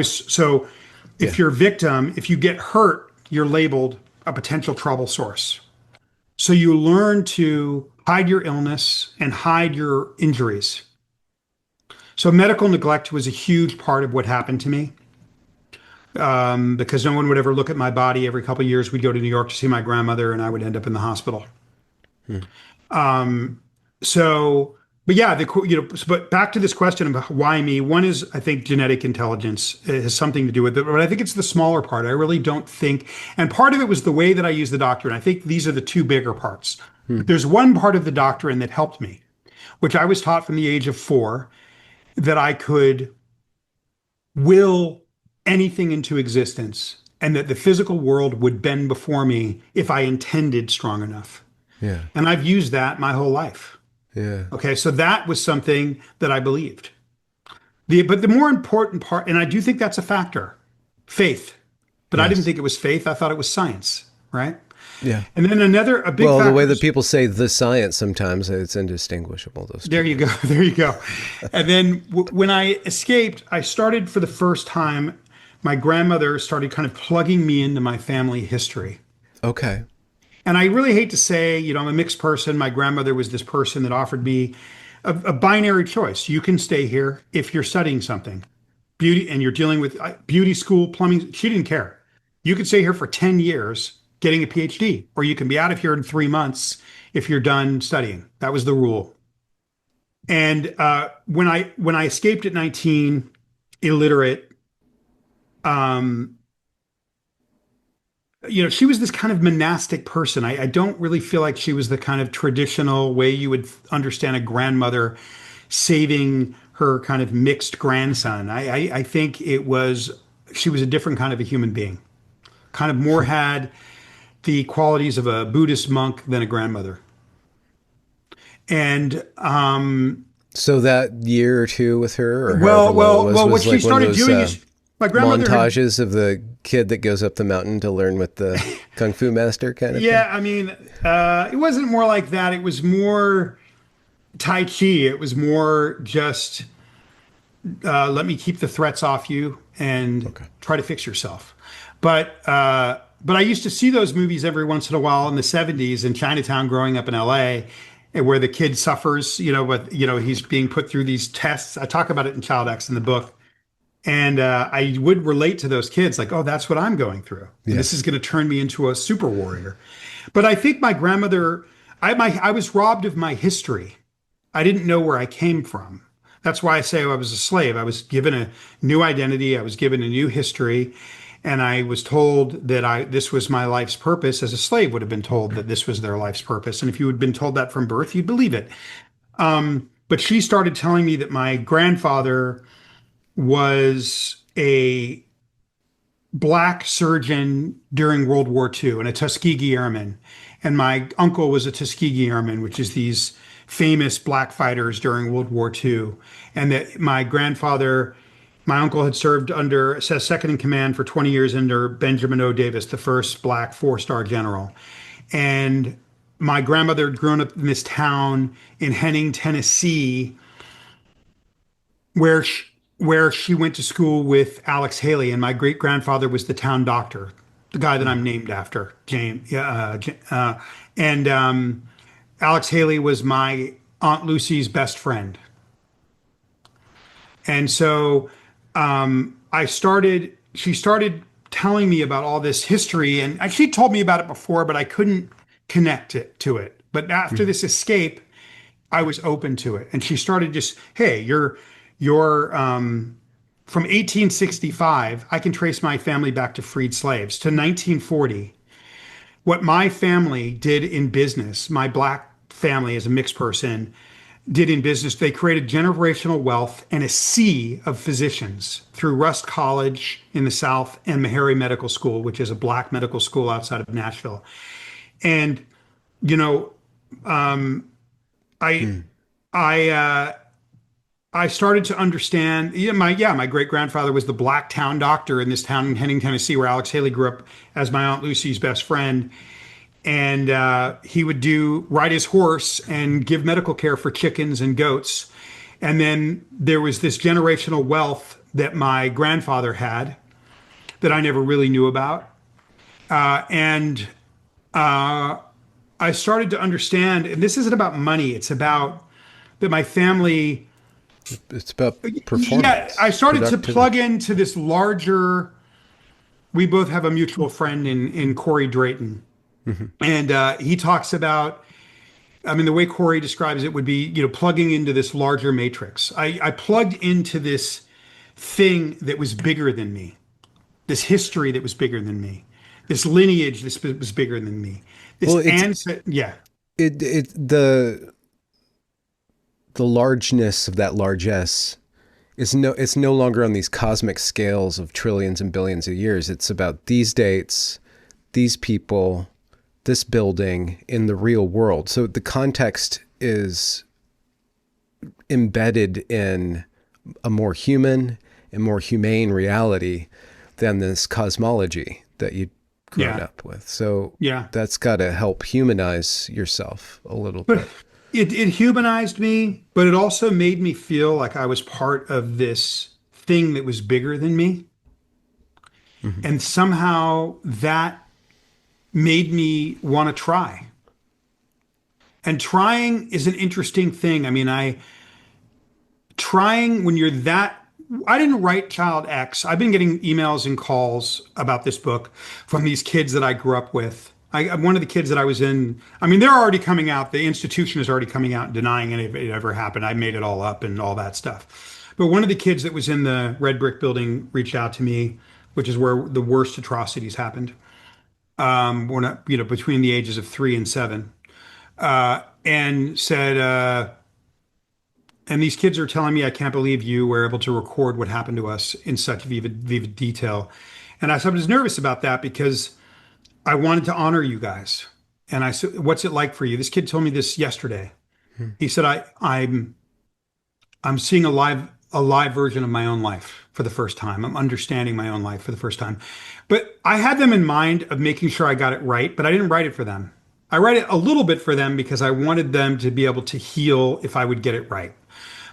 if you're a victim, if you get hurt, you're labeled a potential trouble source. So you learn to hide your illness and hide your injuries. So medical neglect was a huge part of what happened to me, because no one would ever look at my body. Every couple of years, we'd go to New York to see my grandmother, and I would end up in the hospital. Hmm. So, but yeah, but back to this question about why me. One is, I think, genetic intelligence. It has something to do with it, but I think it's the smaller part. I really don't think, and part of it was the way that I use the doctrine. I think these are the two bigger parts. Hmm. There's one part of the doctrine that helped me, which I was taught from the age of 4, that I could will anything into existence and that the physical world would bend before me if I intended strong enough. Yeah. And I've used that my whole life. Yeah. Okay, so that was something that I believed. But the more important part, and I do think that's a factor, faith. But I didn't Yes. think it was faith. I thought it was science, right? Yeah. And then a big Well, the way factor that is, people say the science, sometimes it's indistinguishable, those two. there you go, there you go. And then when I escaped, I started for the first time, my grandmother started kind of plugging me into my family history. Okay. And I really hate to say, I'm a mixed person. My grandmother was this person that offered me a binary choice. You can stay here if you're studying something, beauty, and you're dealing with beauty school, plumbing. She didn't care. You could stay here for 10 years getting a PhD, or you can be out of here in 3 months if you're done studying. That was the rule. And when I escaped at 19, illiterate, um, she was this kind of monastic person. I don't really feel like she was the kind of traditional way you would understand a grandmother saving her kind of mixed grandson. I think she was a different kind of a human being, kind of more had the qualities of a Buddhist monk than a grandmother. And So that year or two with her, or however well, long it well, well, what was she like one of started those doing is my grandmother had, montages of the kid that goes up the mountain to learn with the kung fu master kind of thing. yeah, I mean, it wasn't more like that. It was more Tai Chi. It was more just let me keep the threats off you and Okay. try to fix yourself. But I used to see those movies every once in a while in the 70s in Chinatown growing up in LA, where the kid suffers, but he's being put through these tests. I talk about it in Child X in the book. And I would relate to those kids like, oh, that's what I'm going through. And this is Yes. going to turn me into a super warrior. But I think my grandmother, I was robbed of my history. I didn't know where I came from. That's why I say I was a slave. I was given a new identity. I was given a new history. And I was told that this was my life's purpose, as a slave would have been told that this was their life's purpose. And if you had been told that from birth, you'd believe it. But she started telling me that my grandfather was a black surgeon during World War II and a Tuskegee Airman. And my uncle was a Tuskegee Airman, which is these famous black fighters during World War II. And that my uncle had served as second in command for 20 years under Benjamin O. Davis, the first black 4-star general. And my grandmother had grown up in this town in Henning, Tennessee, where she went to school with Alex Haley, and my great grandfather was the town doctor, the guy that I'm named after, James. And Alex Haley was my Aunt Lucy's best friend, and so She started telling me about all this history, and she told me about it before, but I couldn't connect it to it. But after this escape, I was open to it. And she started just, hey, you're from 1865, I can trace my family back to freed slaves to 1940. What my family did in business, my black family as a mixed person did in business, they created generational wealth and a sea of physicians through Rust College in the South and Meharry Medical School, which is a black medical school outside of Nashville. And, you know, I, I, I started to understand. My great grandfather was the black town doctor in this town in Henning, Tennessee, where Alex Haley grew up as my Aunt Lucy's best friend. And he would ride his horse and give medical care for chickens and goats. And then there was this generational wealth that my grandfather had that I never really knew about. And I started to understand, and this isn't about money, it's about that my family It's about Yeah, I performance, started to productivity. plug into this larger. We both have a mutual friend in Corey Drayton, Hmm. and he talks about. I mean, the way Corey describes it would be, plugging into this larger matrix. I plugged into this thing that was bigger than me, this history that was bigger than me, this lineage that was bigger than me, Well, this ancestor. Yeah, it the largeness of that largesse is it's no longer on these cosmic scales of trillions and billions of years. It's about these dates, these people, this building in the real world. So the context is embedded in a more human and more humane reality than this cosmology that you'd grown yeah, up with. So yeah. that's got to help humanize yourself a little But bit. it humanized me, but it also made me feel like I was part of this thing that was bigger than me. Hmm. And somehow that made me want to try. And trying is an interesting thing. I mean, trying when you're that. I didn't write Child X. I've been getting emails and calls about this book from these kids that I grew up with. One of the kids that I was in, I mean, they're already coming out. The institution is already coming out and denying it ever happened. I made it all up and all that stuff. But one of the kids that was in the Red Brick Building reached out to me, which is where the worst atrocities happened. We're not, between the ages of 3 and 7, and said, and these kids are telling me, I can't believe you were able to record what happened to us in such vivid detail. And I was nervous about that because I wanted to honor you guys. And I said, what's it like for you? This kid told me this yesterday. He said, I'm seeing a live version of my own life for the first time. I'm understanding my own life for the first time. But I had them in mind of making sure I got it right, but I didn't write it for them. I write it a little bit for them because I wanted them to be able to heal if I would get it right.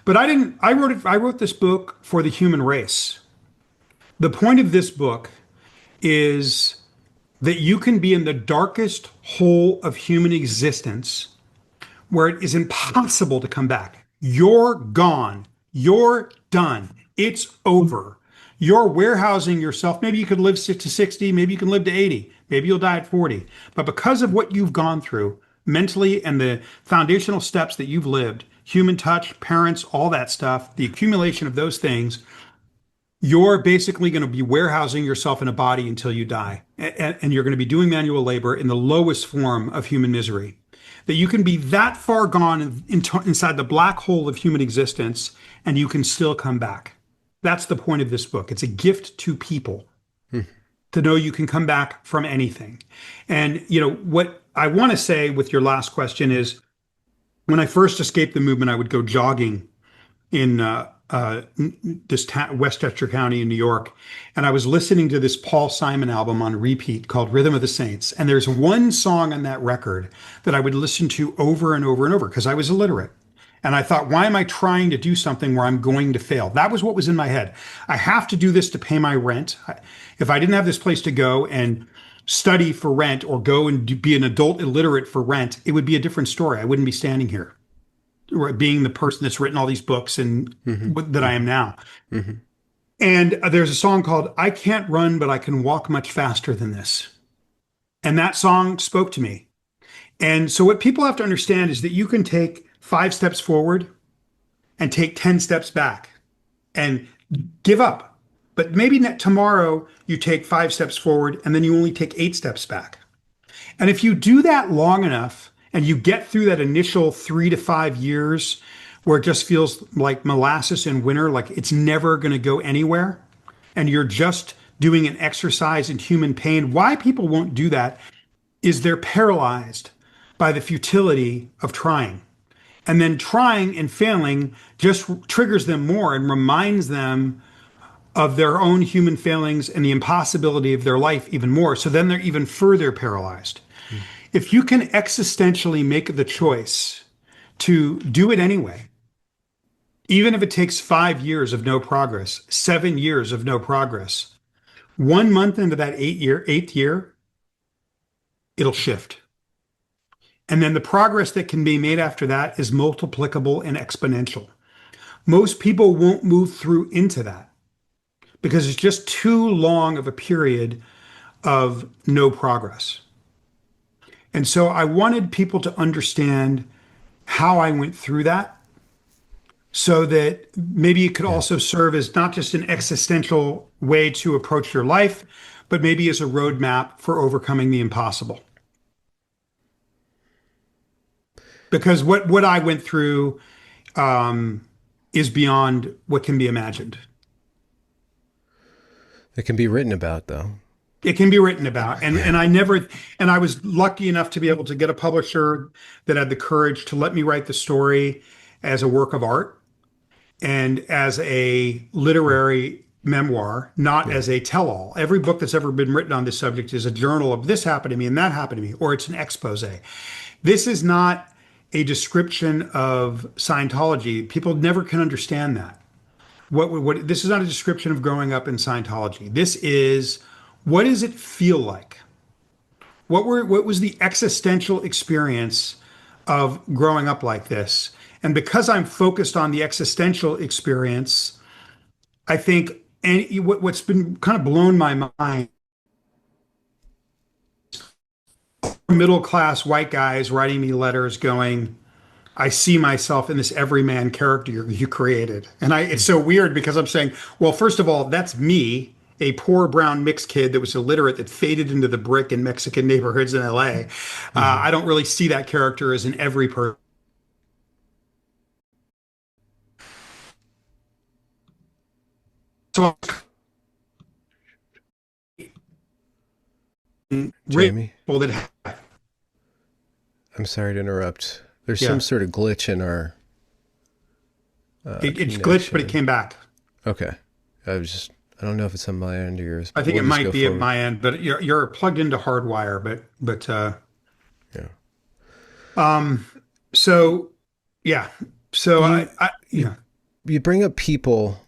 But I didn't. I wrote this book for the human race. The point of this book is that you can be in the darkest hole of human existence where it is impossible to come back. You're gone. You're done. It's over. You're warehousing yourself. Maybe you could live to 60, maybe you can live to 80, maybe you'll die at 40. But because of what you've gone through mentally and the foundational steps that you've lived, human touch, parents, all that stuff, the accumulation of those things, you're basically going to be warehousing yourself in a body until you die. And you're going to be doing manual labor in the lowest form of human misery. That you can be that far gone inside the black hole of human existence and you can still come back. That's the point of this book. It's a gift to people to know you can come back from anything. And, what I want to say with your last question is when I first escaped the movement, I would go jogging in Westchester County in New York, and I was listening to this Paul Simon album on repeat called "Rhythm of the Saints." And there's one song on that record that I would listen to over and over and over because I was illiterate. And I thought, why am I trying to do something where I'm going to fail? That was what was in my head. I have to do this to pay my rent. If I didn't have this place to go and study for rent or go and be an adult illiterate for rent, it would be a different story. I wouldn't be standing here being the person that's written all these books and Hmm. that I am now. Hmm. And there's a song called I Can't Run, but I Can Walk Much Faster Than This. And that song spoke to me. And so what people have to understand is that you can take 5 steps forward and take 10 steps back and give up. But maybe tomorrow you take 5 steps forward and then you only take 8 steps back. And if you do that long enough and you get through that initial 3 to 5 years where it just feels like molasses in winter, like it's never going to go anywhere, and you're just doing an exercise in human pain, why people won't do that is they're paralyzed by the futility of trying. And then trying and failing just triggers them more and reminds them of their own human failings and the impossibility of their life even more. So then they're even further paralyzed. If you can existentially make the choice to do it anyway, even if it takes 5 years of no progress, 7 years of no progress, 1 month into that eighth year, it'll shift. And then the progress that can be made after that is multiplicable and exponential. Most people won't move through into that because it's just too long of a period of no progress. And so I wanted people to understand how I went through that so that maybe it could Yeah. also serve as not just an existential way to approach your life, but maybe as a roadmap for overcoming the impossible. Because what I went through um, is beyond what can be imagined. It can be written about, though. It can be written about, Yeah. and I never, and I was lucky enough to be able to get a publisher that had the courage to let me write the story as a work of art and as a Mm. literary memoir, not Yeah. as a tell-all. Every book that's ever been written on this subject is a journal of this happened to me and that happened to me, or it's an expose. This is not a description of Scientology. People never can understand that. What this is not a description of growing up in Scientology. This is what does it feel like? What was the existential experience of growing up like this? And because I'm focused on the existential experience, I think and what's been kind of blown my mind, middle class white guys writing me letters going, I see myself in this everyman character you created. And it's so weird because I'm saying, well, first of all, that's me, a poor brown mixed kid that was illiterate that faded into the brick in Mexican neighborhoods in LA. Hmm. I don't really see that character as in every person. So I'm Jamie, grateful that, I'm sorry to interrupt. There's some yeah, sort of glitch in our it's glitched, but it connection. came back. Okay. I don't know if it's on my end or yours, I but think we'll it just might go be at forward. my end, but you're plugged into hardwire, but Yeah. um, so yeah, so You, you, yeah. you bring up people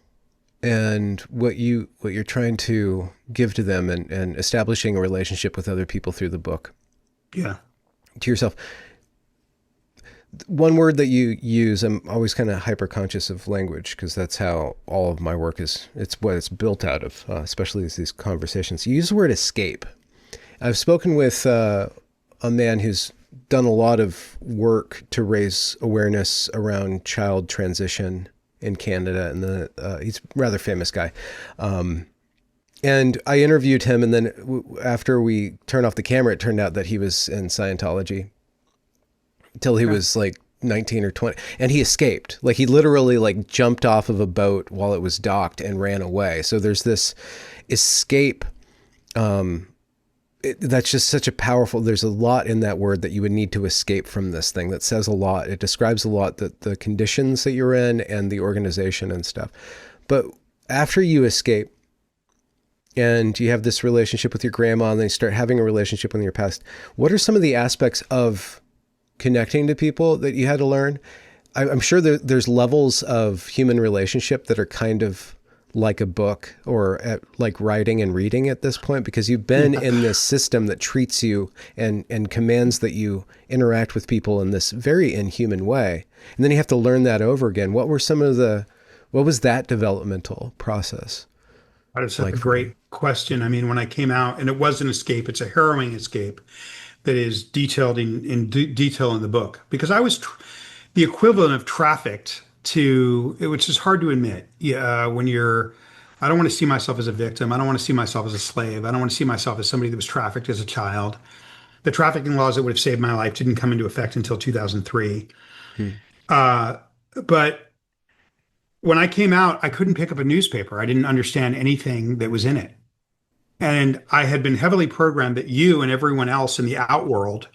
and what you're trying to give to them and establishing a relationship with other people through the book Yeah. to yourself. One word that you use, I'm always kind of hyper conscious of language because that's how all of my work is. It's what it's built out of, especially these conversations. You use the word escape. I've spoken with a man who's done a lot of work to raise awareness around child transition in Canada, and then he's a rather famous guy. And I interviewed him, and then after we turned off the camera, it turned out that he was in Scientology till he Okay. was like 19 or 20, and he escaped. Like he literally like jumped off of a boat while it was docked and ran away. So there's this escape. That's just such a powerful, there's a lot in that word that you would need to escape from this thing that says a lot. It describes a lot, that the conditions that you're in and the organization and stuff. But after you escape and you have this relationship with your grandma and then you start having a relationship with your past, what are some of the aspects of connecting to people that you had to learn? I'm sure there's levels of human relationship that are kind of like a book or like writing and reading at this point, because you've been Yeah. in this system that treats you and commands that you interact with people in this very inhuman way. And then you have to learn that over again. What was that developmental process That is a like for you? great question. I mean, when I came out, and it was an escape, it's a harrowing escape that is detailed in detail in the book because I was the equivalent of trafficked to, which is hard to admit. Yeah, when you're, I don't want to see myself as a victim. I don't want to see myself as a slave. I don't want to see myself as somebody that was trafficked as a child. The trafficking laws that would have saved my life didn't come into effect until 2003. Hmm. Uh, but when I came out, I couldn't pick up a newspaper. I didn't understand anything that was in it. And I had been heavily programmed that you and everyone else in the outworld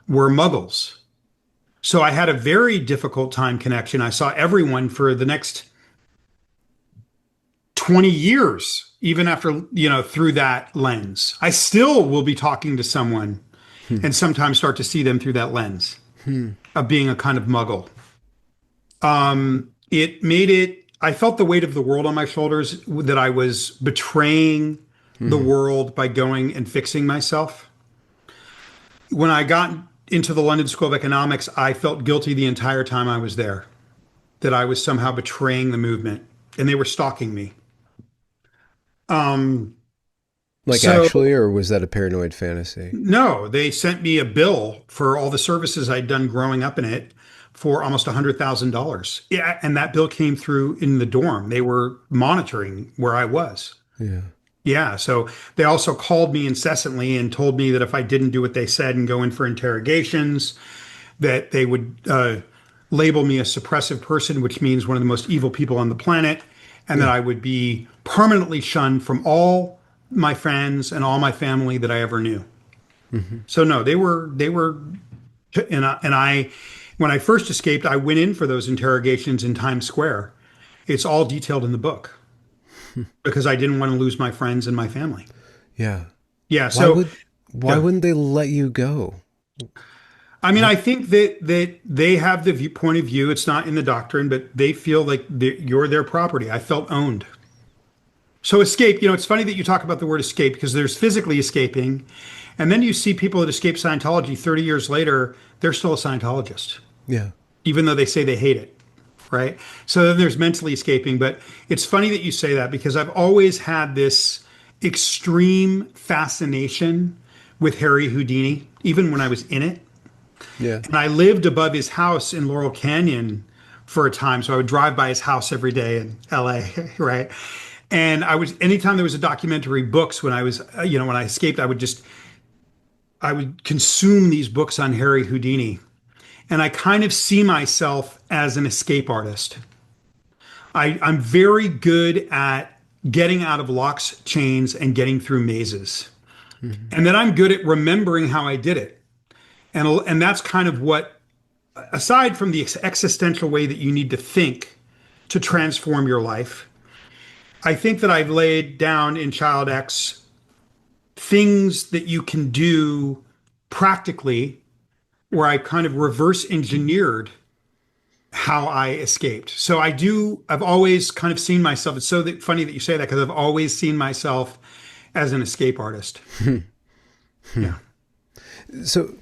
were muggles. So I had a very difficult time connection. I saw everyone for the next 20 years, even after, through that lens. I still will be talking to someone Hmm. and sometimes start to see them through that lens Hmm. of being a kind of muggle. It made it, I felt the weight of the world on my shoulders that I was betraying the Hmm. world by going and fixing myself. When I got into the London School of Economics, I felt guilty the entire time I was there. that I was somehow betraying the movement, and they were stalking me. Um, Like so actually, or was that a paranoid fantasy? no, they sent me a bill for all the services I'd done growing up in it for almost $100,000. Yeah, and that bill came through in the dorm. They were monitoring where I was. Yeah. Yeah, so they also called me incessantly and told me that if I didn't do what they said and go in for interrogations, that they would label me a suppressive person, which means one of the most evil people on the planet, and that Yeah. I would be permanently shunned from all my friends and all my family that I ever knew. Hmm. So no, they were, and I when I first escaped, I went in for those interrogations in Times Square. It's all detailed in the book because I didn't want to lose my friends and my family. Yeah. Yeah, Why so would why yeah. wouldn't they let you go? I mean, What? I think that they have the point of view. It's not in the doctrine, but they feel like you're their property. I felt owned. So escape, it's funny that you talk about the word escape because there's physically escaping, and then you see people that escape Scientology 30 years later, they're still a Scientologist, Yeah. even though they say they hate it, right? So then there's mentally escaping, but it's funny that you say that because I've always had this extreme fascination with Harry Houdini, even when I was in it. Yeah. And I lived above his house in Laurel Canyon for a time. So I would drive by his house every day in LA, right? And anytime there was a documentary books when I was, when I escaped, I would consume these books on Harry Houdini. And I kind of see myself as an escape artist. I'm very good at getting out of locks, chains, and getting through mazes. Hmm. And then I'm good at remembering how I did it. And that's kind of what, aside from the existential way that you need to think to transform your life, I think that I've laid down in Child X things that you can do practically where I kind of reverse engineered how I escaped. So I've always kind of seen myself. It's so funny that you say that because I've always seen myself as an escape artist. Yeah. So,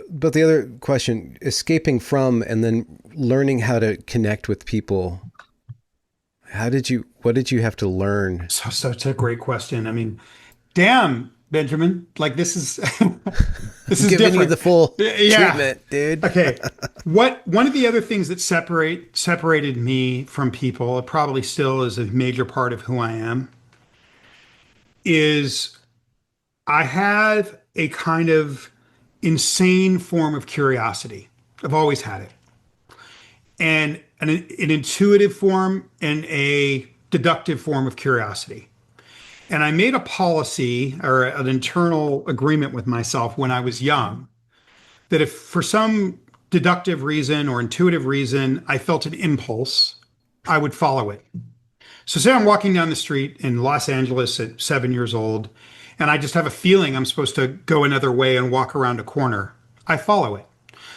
but the other question, escaping from and then learning how to connect with people, what did you have to learn? So such a great question. I mean, damn, Benjamin, like this is this I'm is giving you different. the full Yeah. treatment, dude. Okay. One of the other things that separated me from people, it probably still is a major part of who I am, is I have a kind of insane form of curiosity. I've always had it. And an intuitive form and a deductive form of curiosity. And I made a policy or an internal agreement with myself when I was young that if for some deductive reason or intuitive reason I felt an impulse, I would follow it. So, say I'm walking down the street in Los Angeles at 7 years old, and I just have a feeling I'm supposed to go another way and walk around a corner. I follow it.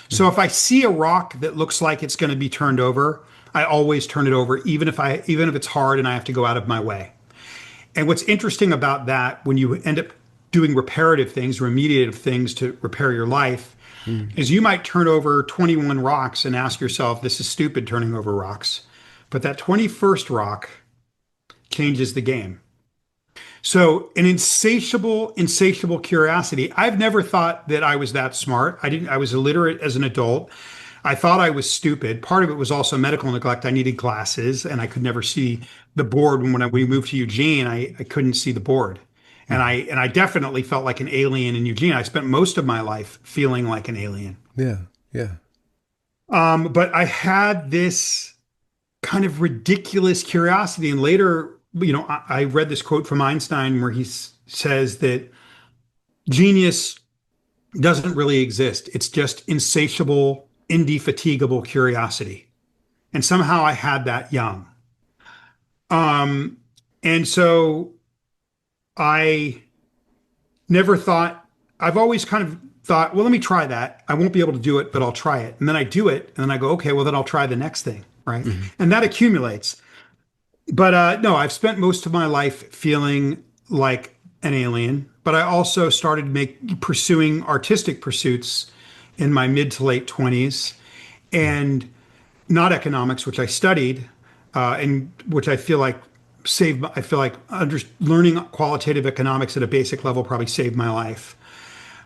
So, if I see a rock that looks like it's going to be turned over, I always turn it over, even if it's hard and I have to go out of my way. And what's interesting about that, when you end up doing reparative things, remediative things to repair your life, Mm. is you might turn over 21 rocks and ask yourself, this is stupid turning over rocks. But that 21st rock changes the game. So an insatiable curiosity. I've never thought that I was that smart. I was illiterate as an adult. I thought I was stupid. Part of it was also medical neglect. I needed glasses and I could never see the board. We moved to Eugene, I couldn't see the board. And Mhm. I definitely felt like an alien in Eugene. I spent most of my life feeling like an alien. Yeah. Yeah. But I had this kind of ridiculous curiosity. And later, I read this quote from Einstein where he says that genius doesn't really exist. It's just insatiable, indefatigable curiosity. And somehow I had that young. Um, and so I never thought, I've always kind of thought, well, let me try that. I won't be able to do it, but I'll try it. And then I do it. And then I go, okay, well, then I'll try the next thing. Right. Mhm. And that accumulates. But no, I've spent most of my life feeling like an alien, but I also started pursuing artistic pursuits in my mid to late 20s. And not economics, which I studied, and which I feel like I feel like learning qualitative economics at a basic level probably saved my life.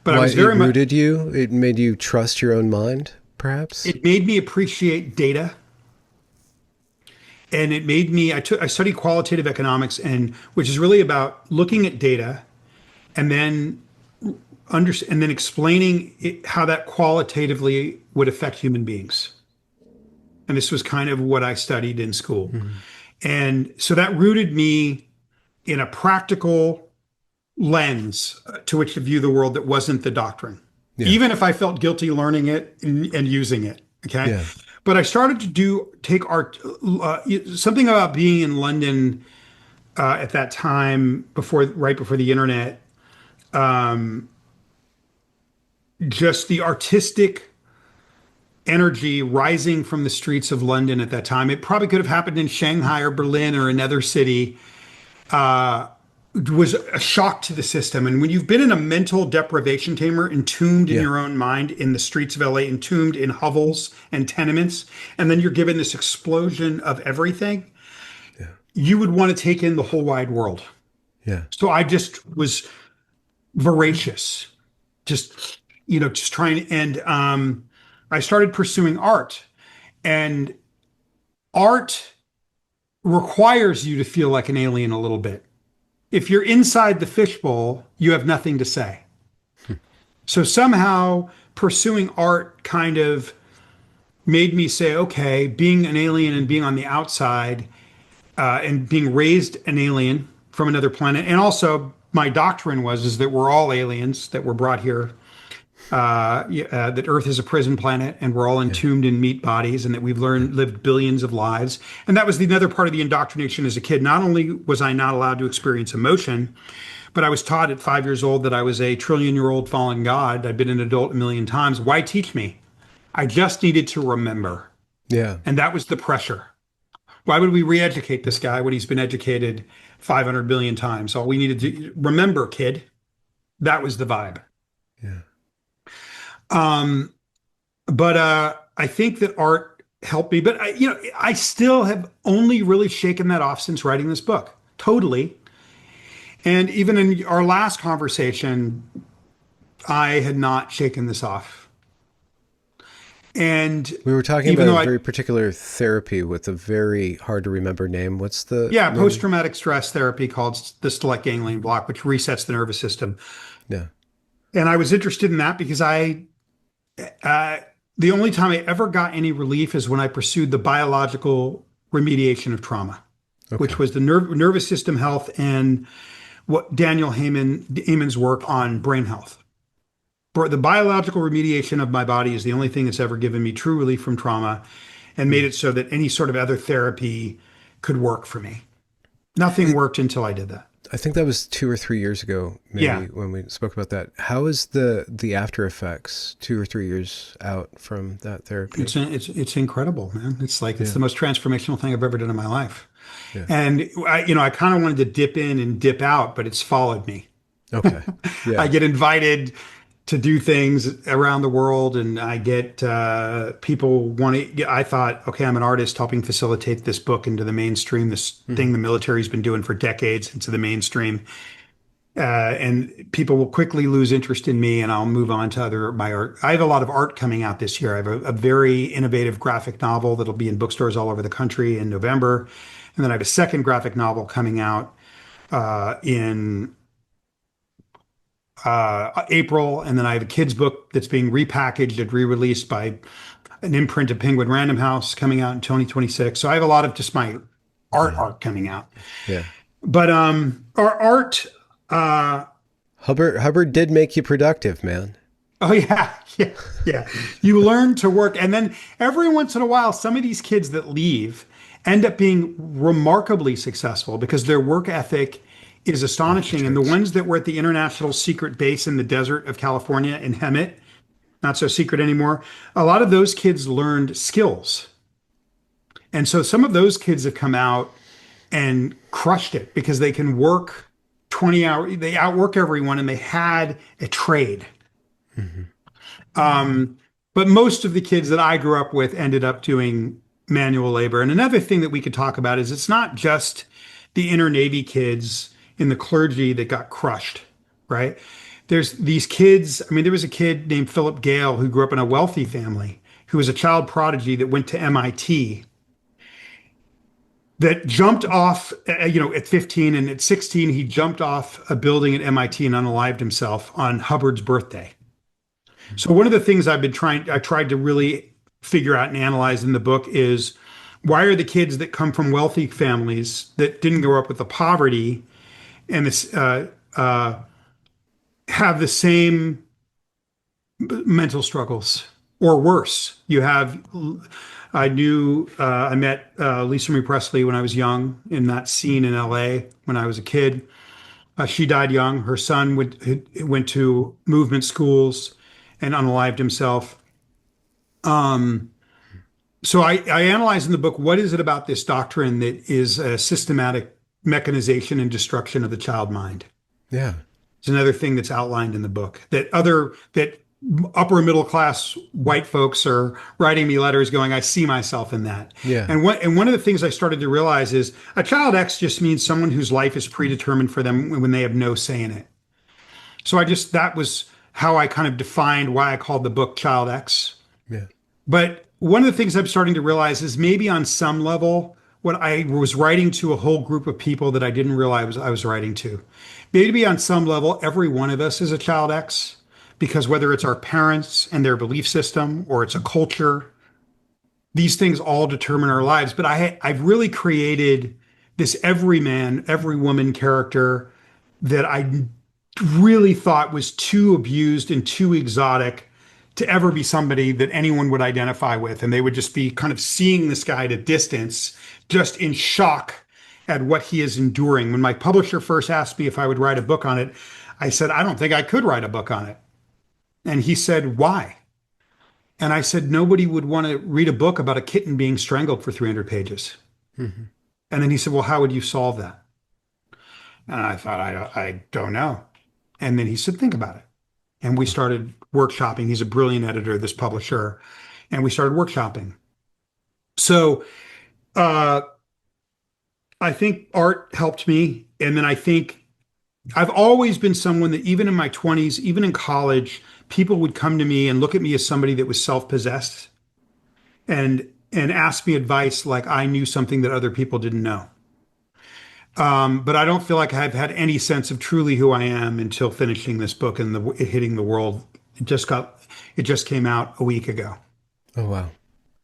But I Why was it very much, rooted you? It made you trust your own mind, perhaps? it made me appreciate data, and it made me, I studied qualitative economics, and which is really about looking at data and then and then explaining how that qualitatively would affect human beings. And this was kind of what I studied in school. Mhm. And so that rooted me in a practical lens to which to view the world that wasn't the doctrine, Yeah. even if I felt guilty learning it and using it. Okay. Yeah. But I started to take art, something about being in London at that time, right before the internet, just the artistic energy rising from the streets of London at that time. It probably could have happened in Shanghai or Berlin or another city. Was a shock to the system. And when you've been in a mental deprivation tamer, entombed in Yeah. your own mind in the streets of LA, entombed in hovels and tenements, and then you're given this explosion of everything, Yeah. you would want to take in the whole wide world. Yeah. So I just was voracious, just trying. And I started pursuing art, and art requires you to feel like an alien a little bit. If you're inside the fishbowl, you have nothing to say. So somehow pursuing art kind of made me say, okay, being an alien and being on the outside and being raised an alien from another planet. And also my doctrine is that we're all aliens that were brought here, that Earth is a prison planet and we're all Yeah. entombed in meat bodies and that we've lived billions of lives. And that was another part of the indoctrination as a kid. Not only was I not allowed to experience emotion, but I was taught at 5 years old that I was a trillion-year-old fallen god. I'd been an adult a million times. Why teach me? I just needed to remember. Yeah. And that was the pressure. Why would we re-educate this guy when he's been educated 500 billion times? All we needed to remember, kid. That was the vibe. Yeah. Um, but I think that art helped me. But I still have only really shaken that off since writing this book. Totally. And even in our last conversation, I had not shaken this off. And We were talking even about though a very particular therapy with a very hard to remember name. What's the yeah, name? post-traumatic stress therapy called the stellate ganglion block, which resets the nervous system. Yeah. And I was interested in that because uh, the only time I ever got any relief is when I pursued the biological remediation of trauma, Okay. which was the nervous system health and what Daniel Amen's work on brain health. The biological remediation of my body is the only thing that's ever given me true relief from trauma and made it so that any sort of other therapy could work for me. Nothing worked until I did that. I think that was 2 or 3 years ago, maybe, Yeah. when we spoke about that. How is the after effects 2 or 3 years out from that therapy? It's incredible, man. It's like it's Yeah. the most transformational thing I've ever done in my life. Yeah. And I kind of wanted to dip in and dip out, but it's followed me. Okay. I Yeah. get invited to do things around the world, and I get people want to. I thought, okay, I'm an artist helping facilitate this book into the mainstream, this thing the military's been doing for decades into the mainstream. And people will quickly lose interest in me, and I'll move on to my art. I have a lot of art coming out this year. I have a very innovative graphic novel that'll be in bookstores all over the country in November, and then I have a second graphic novel coming out in April, and then I have a kids book that's being repackaged and re-released by an imprint of Penguin Random House coming out in 2026. So I have a lot of just my art coming out. Yeah. But our art. Hubbard did make you productive, man. Oh yeah, yeah, yeah. You learn to work, and then every once in a while, some of these kids that leave end up being remarkably successful because their work ethic is astonishing. And the ones that were at the international secret base in the desert of California in Hemet, not so secret anymore, a lot of those kids learned skills. And so some of those kids have come out and crushed it because they can work 20 hours, they outwork everyone, and they had a trade. But most of the kids that I grew up with ended up doing manual labor. And another thing that we could talk about is it's not just the inner Navy kids in the clergy that got crushed, right? There's these kids. I mean, there was a kid named Philip Gale who grew up in a wealthy family, who was a child prodigy that went to MIT, that jumped off, at 15, and at 16, he jumped off a building at MIT and unalived himself on Hubbard's birthday. So one of the things I tried to really figure out and analyze in the book is, why are the kids that come from wealthy families that didn't grow up with the poverty and this have the same mental struggles or worse? I met Lisa Marie Presley when I was young in that scene in LA when I was a kid. She died young. Her son went to movement schools and unalived himself. So I analyze in the book, what is it about this doctrine that is a systematic mechanization and destruction of the child mind? Yeah. It's another thing that's outlined in the book, that upper middle class white folks are writing me letters going, I see myself in that. Yeah. And one of the things I started to realize is a child X just means someone whose life is predetermined for them when they have no say in it. So that was how I kind of defined why I called the book Child X. Yeah. But one of the things I'm starting to realize is, maybe on some level, what I was writing to a whole group of people that I didn't realize I was writing to. Maybe on some level, every one of us is a child X, because whether it's our parents and their belief system, or it's a culture, these things all determine our lives. But I've really created this every man, every woman character that I really thought was too abused and too exotic to ever be somebody that anyone would identify with. And they would just be kind of seeing this guy at a distance, just in shock at what he is enduring. When my publisher first asked me if I would write a book on it, I said, I don't think I could write a book on it. And he said, why? And I said, nobody would want to read a book about a kitten being strangled for 300 pages. Mm-hmm. And then he said, well, how would you solve that? And I thought, I don't know. And then he said, think about it. And we started workshopping. He's a brilliant editor, this publisher. And we started workshopping. So I think art helped me. And then I think I've always been someone that, even in my 20s, even in college, people would come to me and look at me as somebody that was self-possessed and ask me advice like I knew something that other people didn't know. But I don't feel like I've had any sense of truly who I am until finishing this book and it hitting the world. It just came out a week ago. Oh, wow.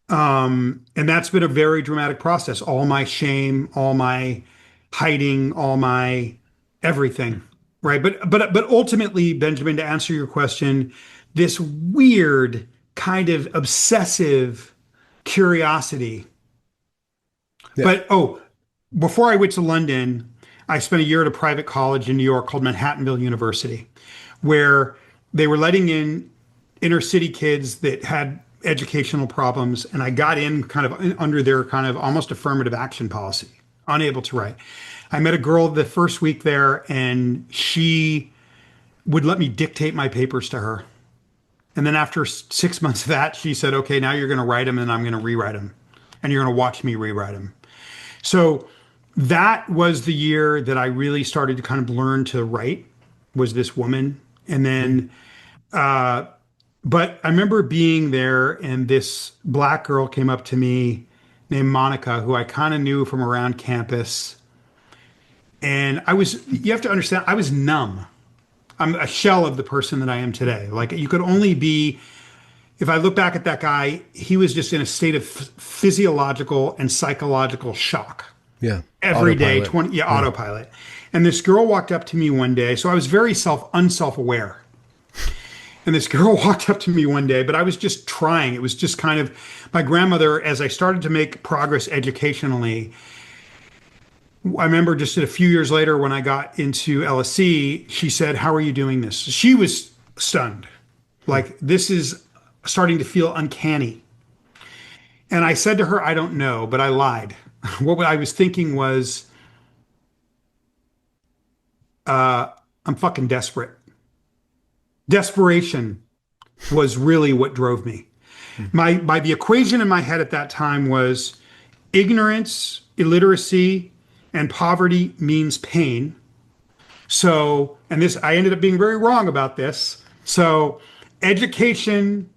And that's been a very dramatic process. All my shame, all my hiding, all my everything, right? But ultimately, Benjamin, to answer your question, this weird kind of obsessive curiosity. Yeah. But before I went to London, I spent a year at a private college in New York called Manhattanville University, where they were letting in inner city kids that had educational problems. And I got in kind of under their kind of almost affirmative action policy, unable to write. I met a girl the first week there, and she would let me dictate my papers to her. And then after 6 months of that, she said, okay, now you're going to write them and I'm going to rewrite them. And you're going to watch me rewrite them. So that was the year that I really started to kind of learn to write, was this woman. And then, but I remember being there, and this Black girl came up to me named Monica, who I kind of knew from around campus. And you have to understand, I was numb. I'm a shell of the person that I am today. Like, you could only be, if I look back at that guy, he was just in a state of physiological and psychological shock. Yeah. Every day, Autopilot. Autopilot. And this girl walked up to me one day. So I was very unself-aware. And this girl walked up to me one day, but I was just trying. It was just kind of, my grandmother, as I started to make progress educationally, I remember just a few years later when I got into LSE, she said, how are you doing this? She was stunned. Like, this is starting to feel uncanny. And I said to her, I don't know, but I lied. What I was thinking was, I'm fucking desperate. Desperation was really what drove me. My the equation in my head at that time was ignorance, illiteracy, and poverty means pain. So, and this, I ended up being very wrong about this. So, education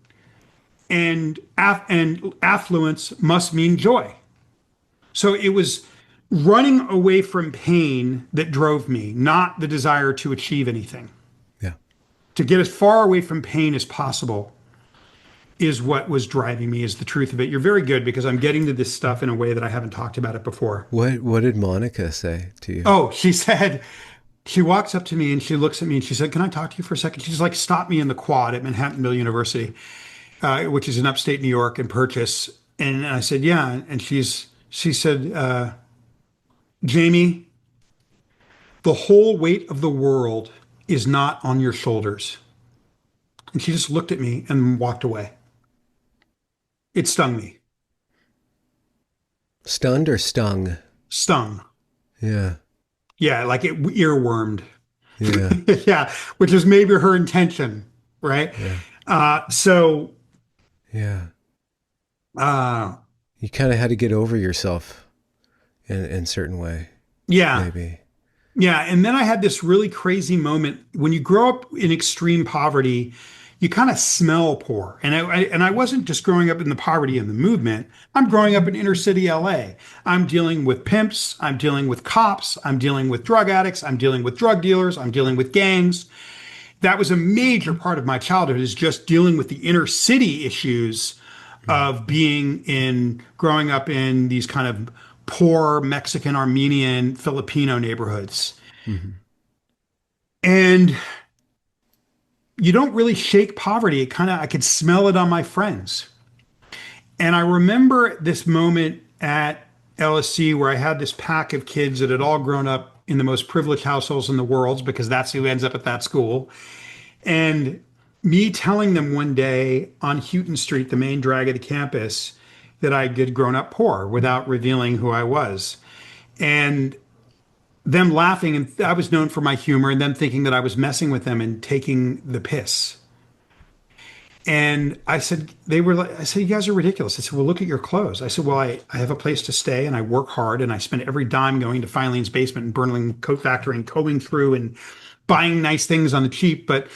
and affluence must mean joy. So it was running away from pain that drove me, not the desire to achieve anything. Yeah. To get as far away from pain as possible is what was driving me, is the truth of it. You're very good because I'm getting to this stuff in a way that I haven't talked about it before. What did Monica say to you? Oh, she said, she walks up to me and she looks at me and she said, "Can I talk to you for a second?" She's like, stopped me in the quad at Manhattanville University, which is in upstate New York, and Purchase. And I said, "Yeah." And she said, "Jaime, the whole weight of the world is not on your shoulders." And she just looked at me and walked away. It stung me. Stunned or stung? Stung. Yeah. Yeah, like it earwormed. Yeah. Yeah, which is maybe her intention, right? Yeah. So, Yeah. uh, You kind of had to get over yourself in a certain way, yeah, maybe. yeah. And then I had this really crazy moment. When you grow up in extreme poverty, you kind of smell poor. And I wasn't just growing up in the poverty and the movement. I'm growing up in inner city LA. I'm dealing with pimps. I'm dealing with cops. I'm dealing with drug addicts. I'm dealing with drug dealers. I'm dealing with gangs. That was a major part of my childhood, is just dealing with the inner city issues of growing up in these kind of poor Mexican, Armenian, Filipino neighborhoods. Mm-hmm. And you don't really shake poverty. I could smell it on my friends. And I remember this moment at LSC where I had this pack of kids that had all grown up in the most privileged households in the world, because that's who ends up at that school. And me telling them one day on Houghton Street, the main drag of the campus, that I had grown up poor without revealing who I was. And them laughing, and I was known for my humor, and them thinking that I was messing with them and taking the piss. And I said, I said, "You guys are ridiculous." I said, "Well, look at your clothes." I said, "Well, I have a place to stay and I work hard and I spend every dime going to Filene's basement and Burnley Coat Factory and combing through and buying nice things on the cheap." But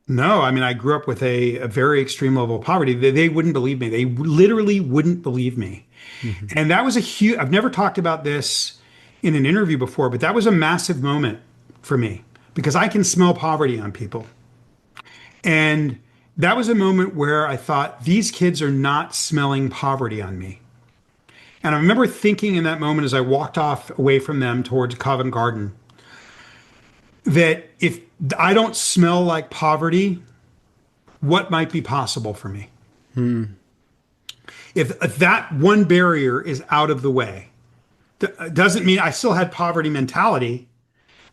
no, I mean, I grew up with a very extreme level of poverty. They wouldn't believe me. They literally wouldn't believe me. Mm-hmm. And that was a huge, I've never talked about this in an interview before, but that was a massive moment for me because I can smell poverty on people. And that was a moment where I thought, these kids are not smelling poverty on me. And I remember thinking in that moment as I walked off away from them towards Covent Garden, that if I don't smell like poverty, what might be possible for me? If that one barrier is out of the way, doesn't mean I still had poverty mentality,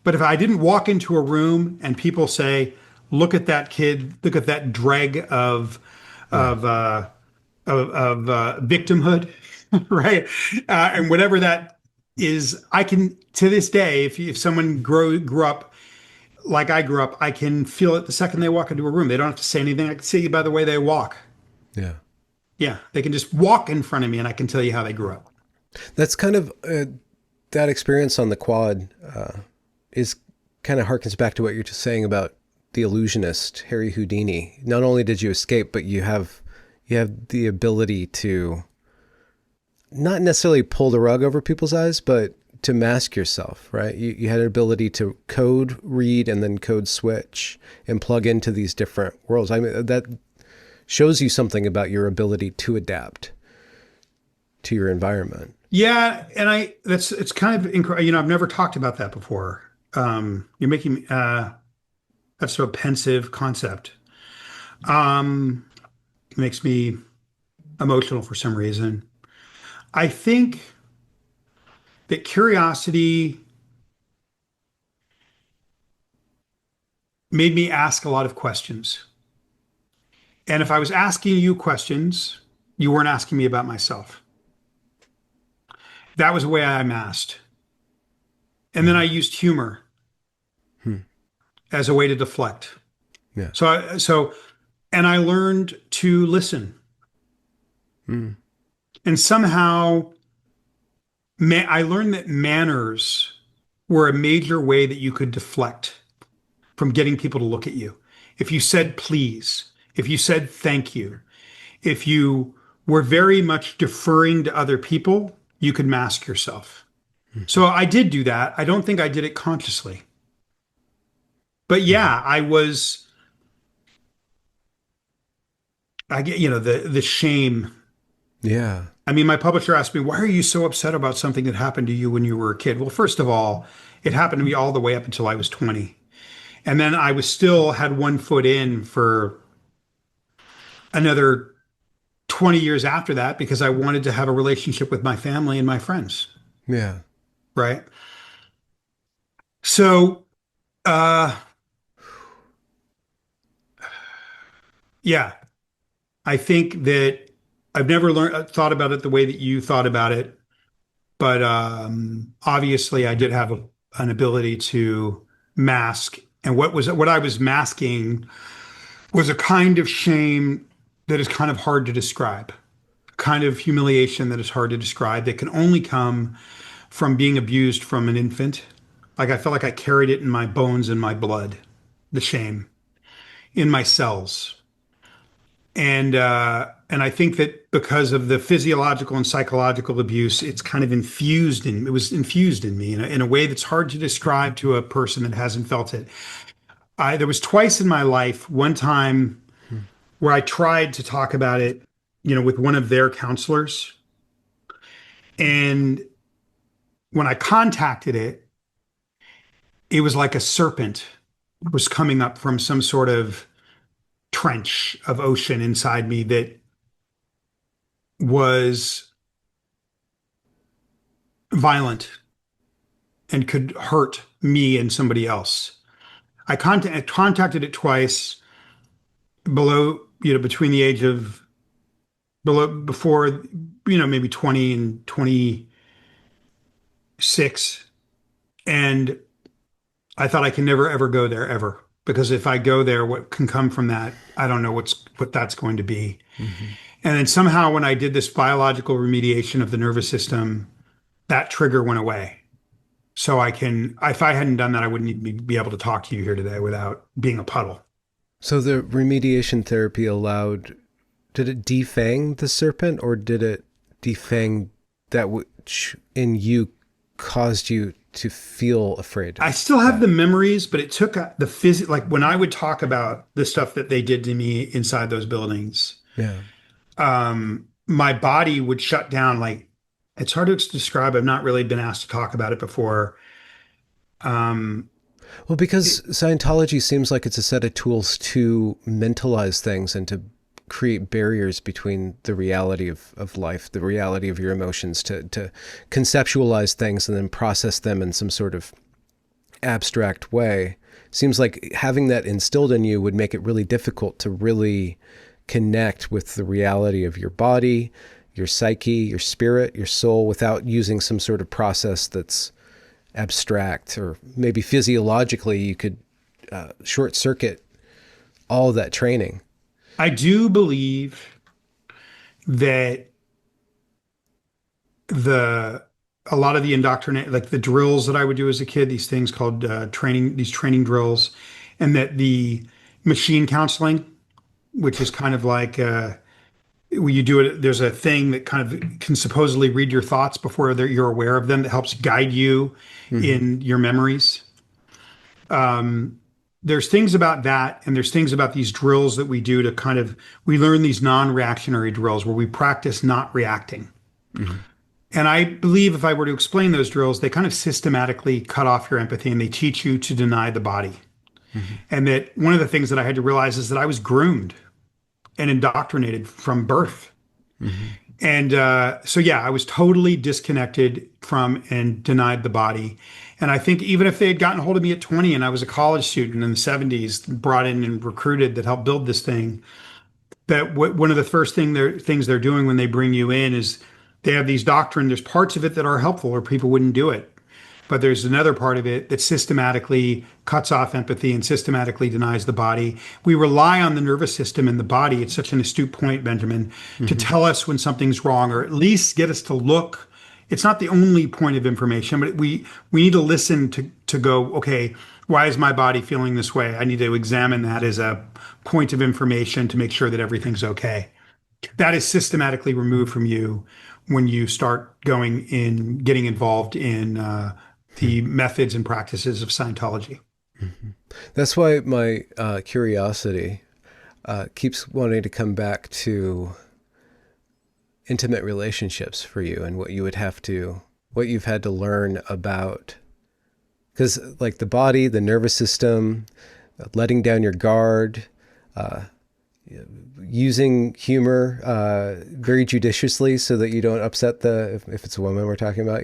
but if I didn't walk into a room and people say, "Look at that kid, look at that dreg of victimhood," right? And whatever that is, I can, to this day, if someone grew up like I grew up, I can feel it the second they walk into a room. They don't have to say anything. I can see by the way they walk. Yeah. Yeah, they can just walk in front of me and I can tell you how they grew up. That's kind of that experience on the quad is kind of harkens back to what you're just saying about the illusionist Harry Houdini. Not only did you escape, but you have the ability to not necessarily pull the rug over people's eyes, but to mask yourself, right? You had an ability to code read and then code switch and plug into these different worlds. I mean, that shows you something about your ability to adapt to your environment. Yeah, and it's kind of incredible. I've never talked about that before. You're making me, that's so pensive concept. It makes me emotional for some reason. I think that curiosity made me ask a lot of questions. And if I was asking you questions, you weren't asking me about myself. That was the way I masked. And then I used humor as a way to deflect. Yeah. And I learned to listen. Mm. And somehow I learned that manners were a major way that you could deflect from getting people to look at you. If you said please, if you said thank you, if you were very much deferring to other people, you could mask yourself. So I did do that. I don't think I did it consciously. But Mhm. yeah, I get, the shame. Yeah. I mean, my publisher asked me, why are you so upset about something that happened to you when you were a kid? Well, first of all, it happened to me all the way up until I was 20. And then I was still had one foot in for another 20 years after that because I wanted to have a relationship with my family and my friends, Yeah. right? So, uh, yeah, I think that I've never thought about it the way that you thought about it, but obviously I did have an ability to mask. And what I was masking was a kind of shame that is kind of hard to describe, kind of humiliation that is hard to describe that can only come from being abused from an infant. Like I felt like I carried it in my bones and my blood, the shame in my cells. And I think that because of the physiological and psychological abuse, it's kind of it was infused in me in a way that's hard to describe to a person that hasn't felt it. There was twice in my life, one time Mm. where I tried to talk about it, with one of their counselors. And when I contacted it, it was like a serpent was coming up from some sort of trench of ocean inside me that was violent and could hurt me and somebody else. Contacted it twice between the age of before, maybe 20 and 26. And I thought I can never ever go there ever. Because if I go there, what can come from that, I don't know what that's going to be. Mhm. And then somehow when I did this biological remediation of the nervous system, that trigger went away. So if I hadn't done that, I wouldn't even be able to talk to you here today without being a puddle. So the remediation therapy did it defang the serpent, or did it defang that which in you caused you to feel afraid I of still have that? the memories, but it took like when I would talk about the stuff that they did to me inside those buildings, Yeah. my body would shut down. Like it's hard to describe. I've not really been asked to talk about it before. Um, Well, it- because Scientology seems like it's a set of tools to mentalize things and to create barriers between the reality of life, the reality of your emotions, to conceptualize things and then process them in some sort of abstract way. Seems like having that instilled in you would make it really difficult to really connect with the reality of your body, your psyche, your spirit, your soul without using some sort of process that's abstract, or maybe physiologically you could short circuit all of that training. I do believe that the a lot of the indoctrinate, like the drills that I would do as a kid, these things called these training drills, and that the machine counseling, which is kind of like when you do it, there's a thing that kind of can supposedly read your thoughts before you're aware of them that helps guide you Mm-hmm. in your memories. There's things about that, and there's things about these drills that we do we learn these non-reactionary drills where we practice not reacting. Mm-hmm. And I believe if I were to explain those drills, they kind of systematically cut off your empathy and they teach you to deny the body. Mm-hmm. And that one of the things that I had to realize is that I was groomed and indoctrinated from birth. Mm-hmm. And so, yeah, I was totally disconnected from and denied the body. And I think even if they had gotten a hold of me at 20 and I was a college student in the 70s, brought in and recruited that helped build this thing, that one of the first things they're doing when they bring you in is they have these doctrine. There's parts of it that are helpful or people wouldn't do it. but there's another part of it that systematically cuts off empathy and systematically denies the body. We rely on the nervous system and the body. It's such an astute point, Benjamin, to tell us when something's wrong, or at least get us to look. It's not the only point of information, but we need to listen to go, okay, why is my body feeling this way? I need to examine that as a point of information to make sure that everything's okay. That is systematically removed from you when you start getting involved in the methods and practices of Scientology. That's why my curiosity keeps wanting to come back to intimate relationships for you and what you've had to learn about. Because like the body, the nervous system, letting down your guard, using humor very judiciously so that you don't upset if it's a woman we're talking about,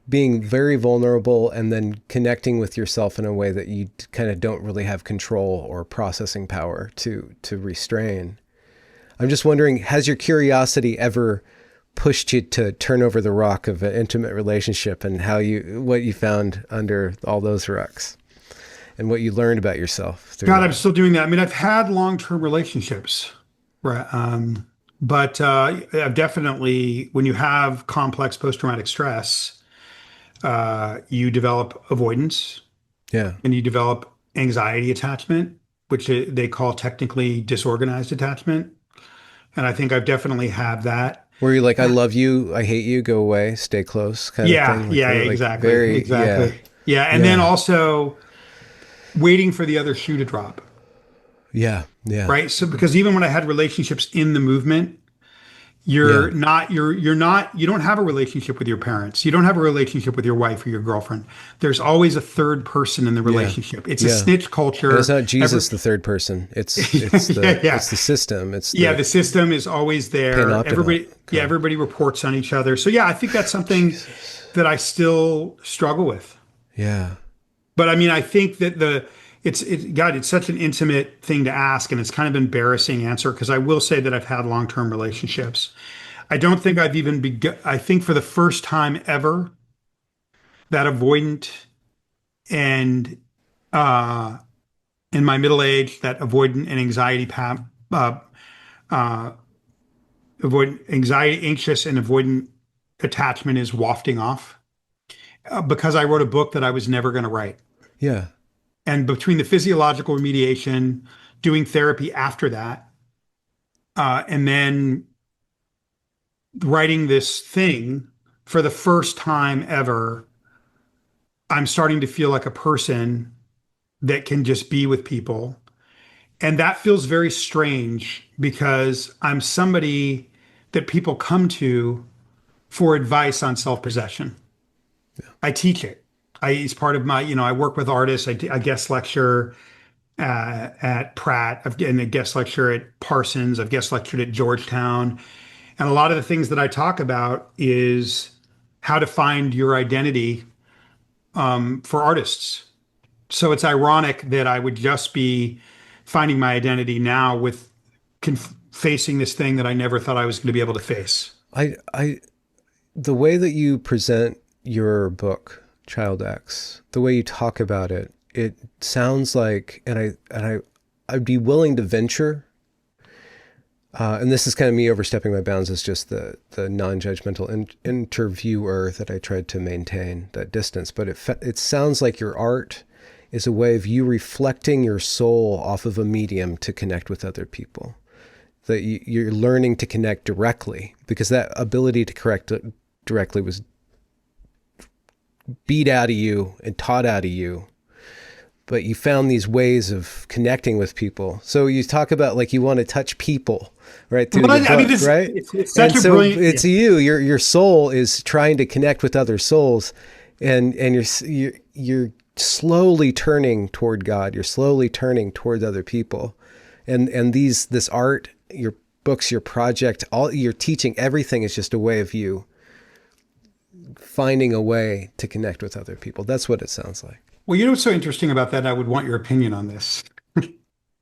being very vulnerable and then connecting with yourself in a way that you kind of don't really have control or processing power to restrain. I'm just wondering, has your curiosity ever pushed you to turn over the rock of an intimate relationship and what you found under all those rocks and what you learned about yourself? God, I'm still doing that. I mean, I've had long-term relationships, right? But I've definitely, when you have complex post-traumatic stress, you develop avoidance, and you develop anxiety attachment, which they call technically disorganized attachment. And I think I've definitely had that. Where you're like, I love you, I hate you, go away, stay close, kind of thing. Exactly. And then also waiting for the other shoe to drop. Yeah. Right. So because even when I had relationships in the movement, you don't have a relationship with your parents. You don't have a relationship with your wife or your girlfriend. There's always a third person in the relationship. It's a snitch culture. And it's not Jesus, the third person. It's the system. The system is always there. Everybody reports on each other. So I think that's something that I still struggle with. Yeah. But I mean, I think that it's such an intimate thing to ask, and it's kind of embarrassing answer, because I will say that I've had long-term relationships. I don't think I've even begun. I think for the first time ever, that avoidant and in my middle age, that avoidant and anxiety anxious and avoidant attachment is wafting off, because I wrote a book that I was never going to write. Yeah. And between the physiological remediation, doing therapy after that, and then writing this thing for the first time ever, I'm starting to feel like a person that can just be with people. And that feels very strange, because I'm somebody that people come to for advice on self-possession. Yeah. I teach it. It's part of my, I work with artists. I guest lecture at Pratt. I've given a guest lecture at Parsons. I've guest lectured at Georgetown. And a lot of the things that I talk about is how to find your identity for artists. So it's ironic that I would just be finding my identity now with facing this thing that I never thought I was going to be able to face. The way that you present your book, Child X, the way you talk about it, it sounds like, I'd be willing to venture, and this is kind of me overstepping my bounds as just the non-judgmental interviewer that I tried to maintain that distance. But it sounds like your art is a way of you reflecting your soul off of a medium to connect with other people. That you're learning to connect directly, because that ability to connect directly was beat out of you and taught out of you, but you found these ways of connecting with people. So you talk about like you want to touch people, right? Through your book, right? It's such a brilliant. It's your soul is trying to connect with other souls, and you're slowly turning toward God. You're slowly turning toward other people, and this art, your books, your project, all your teaching, everything is just a way of you finding a way to connect with other people. That's what it sounds like. Well, what's so interesting about that? I would want your opinion on this.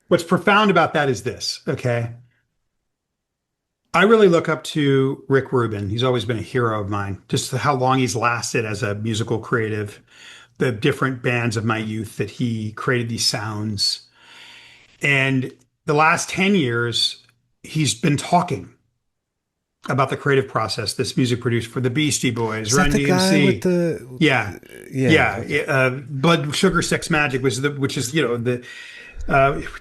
What's profound about that is this, okay? I really look up to Rick Rubin. He's always been a hero of mine. Just how long he's lasted as a musical creative, the different bands of my youth that he created these sounds. And the last 10 years, he's been talking about the creative process this music produced for the Beastie Boys, Is that Run the guy with DMC. the? Yeah. Yeah. Yeah. Okay. Blood Sugar Sex Magic which is, the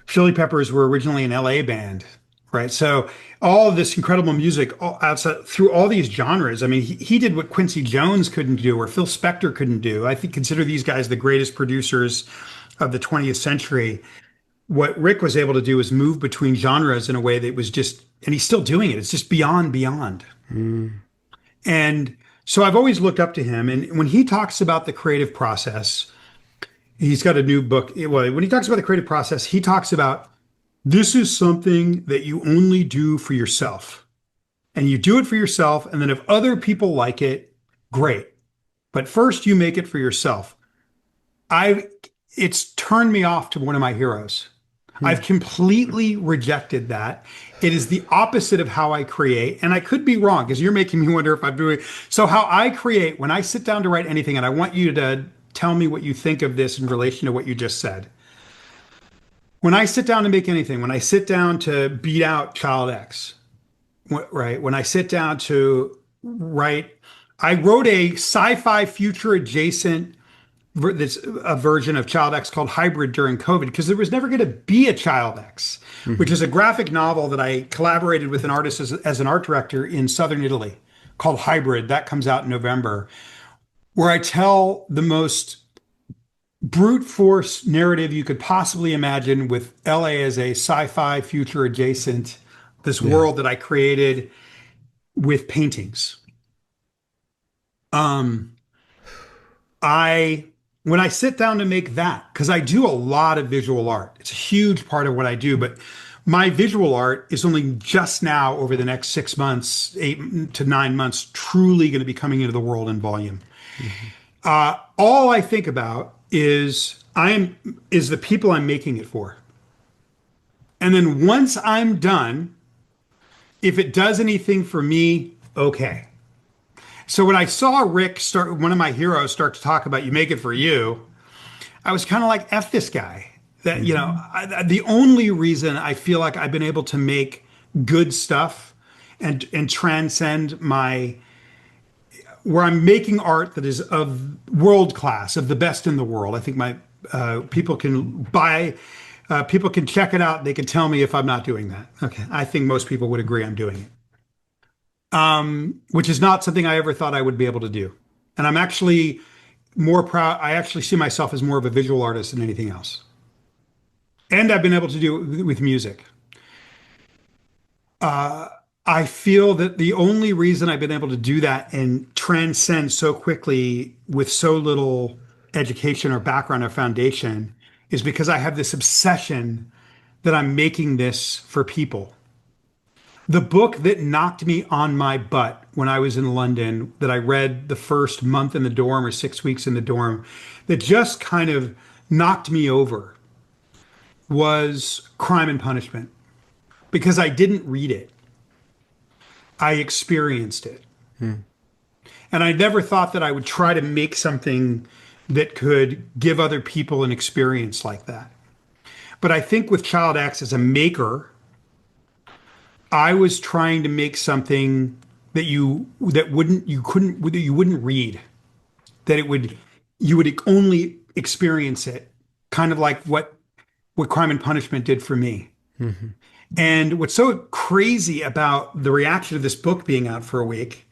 Chili Peppers were originally an LA band, right? So all of this incredible music outside through all these genres. I mean, he did what Quincy Jones couldn't do or Phil Spector couldn't do. I think consider these guys the greatest producers of the 20th century. What Rick was able to do is move between genres in a way that was just, and he's still doing it. It's just beyond. Mm. And so I've always looked up to him. And when he talks about the creative process, he's got a new book. Well, when he talks about the creative process, he talks about this is something that you only do for yourself. And you do it for yourself. And then if other people like it, great. But first you make it for yourself. I it's turned me off to one of my heroes. I've completely rejected that. It is the opposite of how I create. And I could be wrong because you're making me wonder if I'm doing. So how I create when I sit down to write anything, and I want you to tell me what you think of this in relation to what you just said. When I sit down to make anything, when I sit down to beat out Child X, right? When I sit down to write, I wrote a sci-fi future adjacent this a version of Child X called Hybrid during COVID because there was never going to be a Child X, which is a graphic novel that I collaborated with an artist as an art director in southern Italy called Hybrid. That comes out in November, where I tell the most brute force narrative you could possibly imagine with LA as a sci-fi future adjacent, this Yeah. world that I created with paintings. Um, I when I sit down to make that, because I do a lot of visual art, it's a huge part of what I do, but my visual art is only just now over the next 6 months, 8 to 9 months, truly going to be coming into the world in volume. All I think about is the people I'm making it for. And then once I'm done, if it does anything for me, okay. So when I saw Rick start, one of my heroes start to talk about you make it for you, I was kind of like, F this guy. That, the only reason I feel like I've been able to make good stuff and transcend where I'm making art that is of world class, of the best in the world. I think my people can people can check it out. They can tell me if I'm not doing that. Okay. I think most people would agree I'm doing it. Which is not something I ever thought I would be able to do. And I'm actually more proud. I actually see myself as more of a visual artist than anything else. And I've been able to do it with music. I feel that the only reason I've been able to do that and transcend so quickly with so little education or background or foundation is because I have this obsession that I'm making this for people. The book that knocked me on my butt when I was in London, that I read the first month in the dorm or 6 weeks in the dorm, that just kind of knocked me over was Crime and Punishment. Because I didn't read it, I experienced it. And I never thought that I would try to make something that could give other people an experience like that. But I think with Child X as a maker, I was trying to make something that you wouldn't read, that you would only experience it, kind of like what Crime and Punishment did for me. And what's so crazy about the reaction of this book being out for a week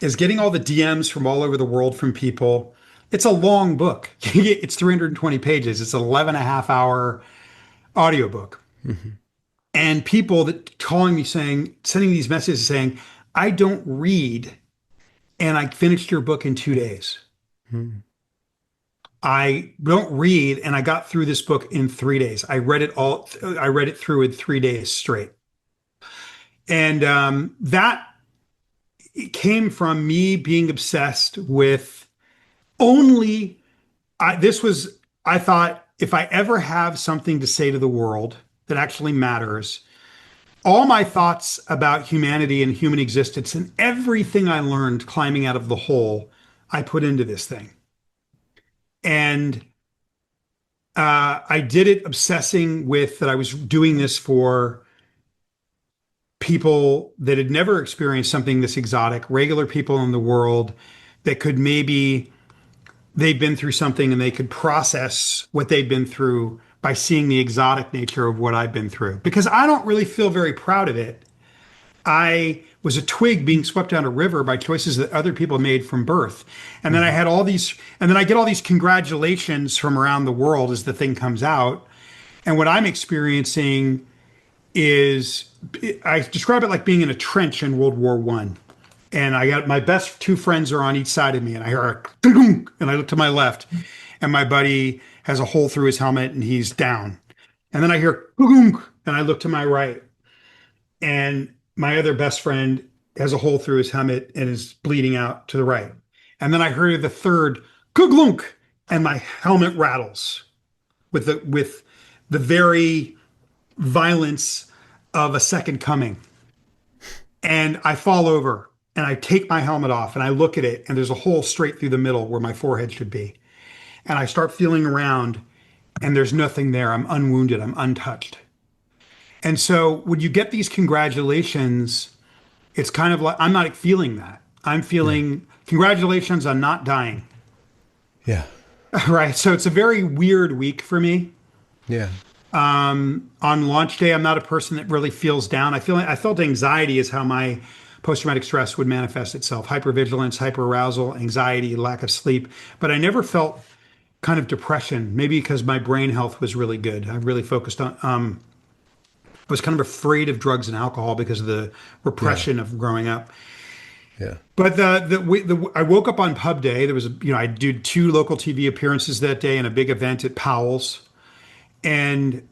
is getting all the DMs from all over the world from people. It's a long book. It's 320 pages. It's an 11 and a half hour audiobook. And people that calling me sending these messages saying, I don't read and I finished your book in 2 days. I don't read and I got through this book in 3 days. I read it through in 3 days straight. And that came from me being obsessed with only, I thought if I ever have something to say to the world that actually matters, all my thoughts about humanity and human existence and everything I learned climbing out of the hole, I put into this thing. And I did it obsessing with that I was doing this for people that had never experienced something this exotic, regular people in the world that could maybe they've been through something and they could process what they've been through by seeing the exotic nature of what I've been through. Because I don't really feel very proud of it. I was a twig being swept down a river by choices that other people made from birth. And then I had all these, and then I get all these congratulations from around the world as the thing comes out. And what I'm experiencing is, I describe it like being in a trench in World War One. And I got my best two friends are on each side of me, and I hear a and I look to my left, and my buddy has a hole through his helmet and he's down. And then I hear and I look to my right, and my other best friend has a hole through his helmet and is bleeding out to the right. And then I heard the third and my helmet rattles with the very violence of a second coming. And I fall over and I take my helmet off and I look at it, and there's a hole straight through the middle where my forehead should be. And I start feeling around, and there's nothing there. I'm unwounded. I'm untouched. And so when you get these congratulations, it's kind of like, I'm not feeling that. I'm feeling congratulations on not dying. Yeah. Right. So it's a very weird week for me. Yeah. On launch day, I'm not a person that really feels down. I felt anxiety is how my post-traumatic stress would manifest itself. Hypervigilance, hyperarousal, anxiety, lack of sleep. But I never felt kind of depression, maybe because my brain health was really good. I really focused on, I was kind of afraid of drugs and alcohol because of the repression of growing up. Yeah. But I woke up on pub day. There was, I did 2 local TV appearances that day and a big event at Powell's. And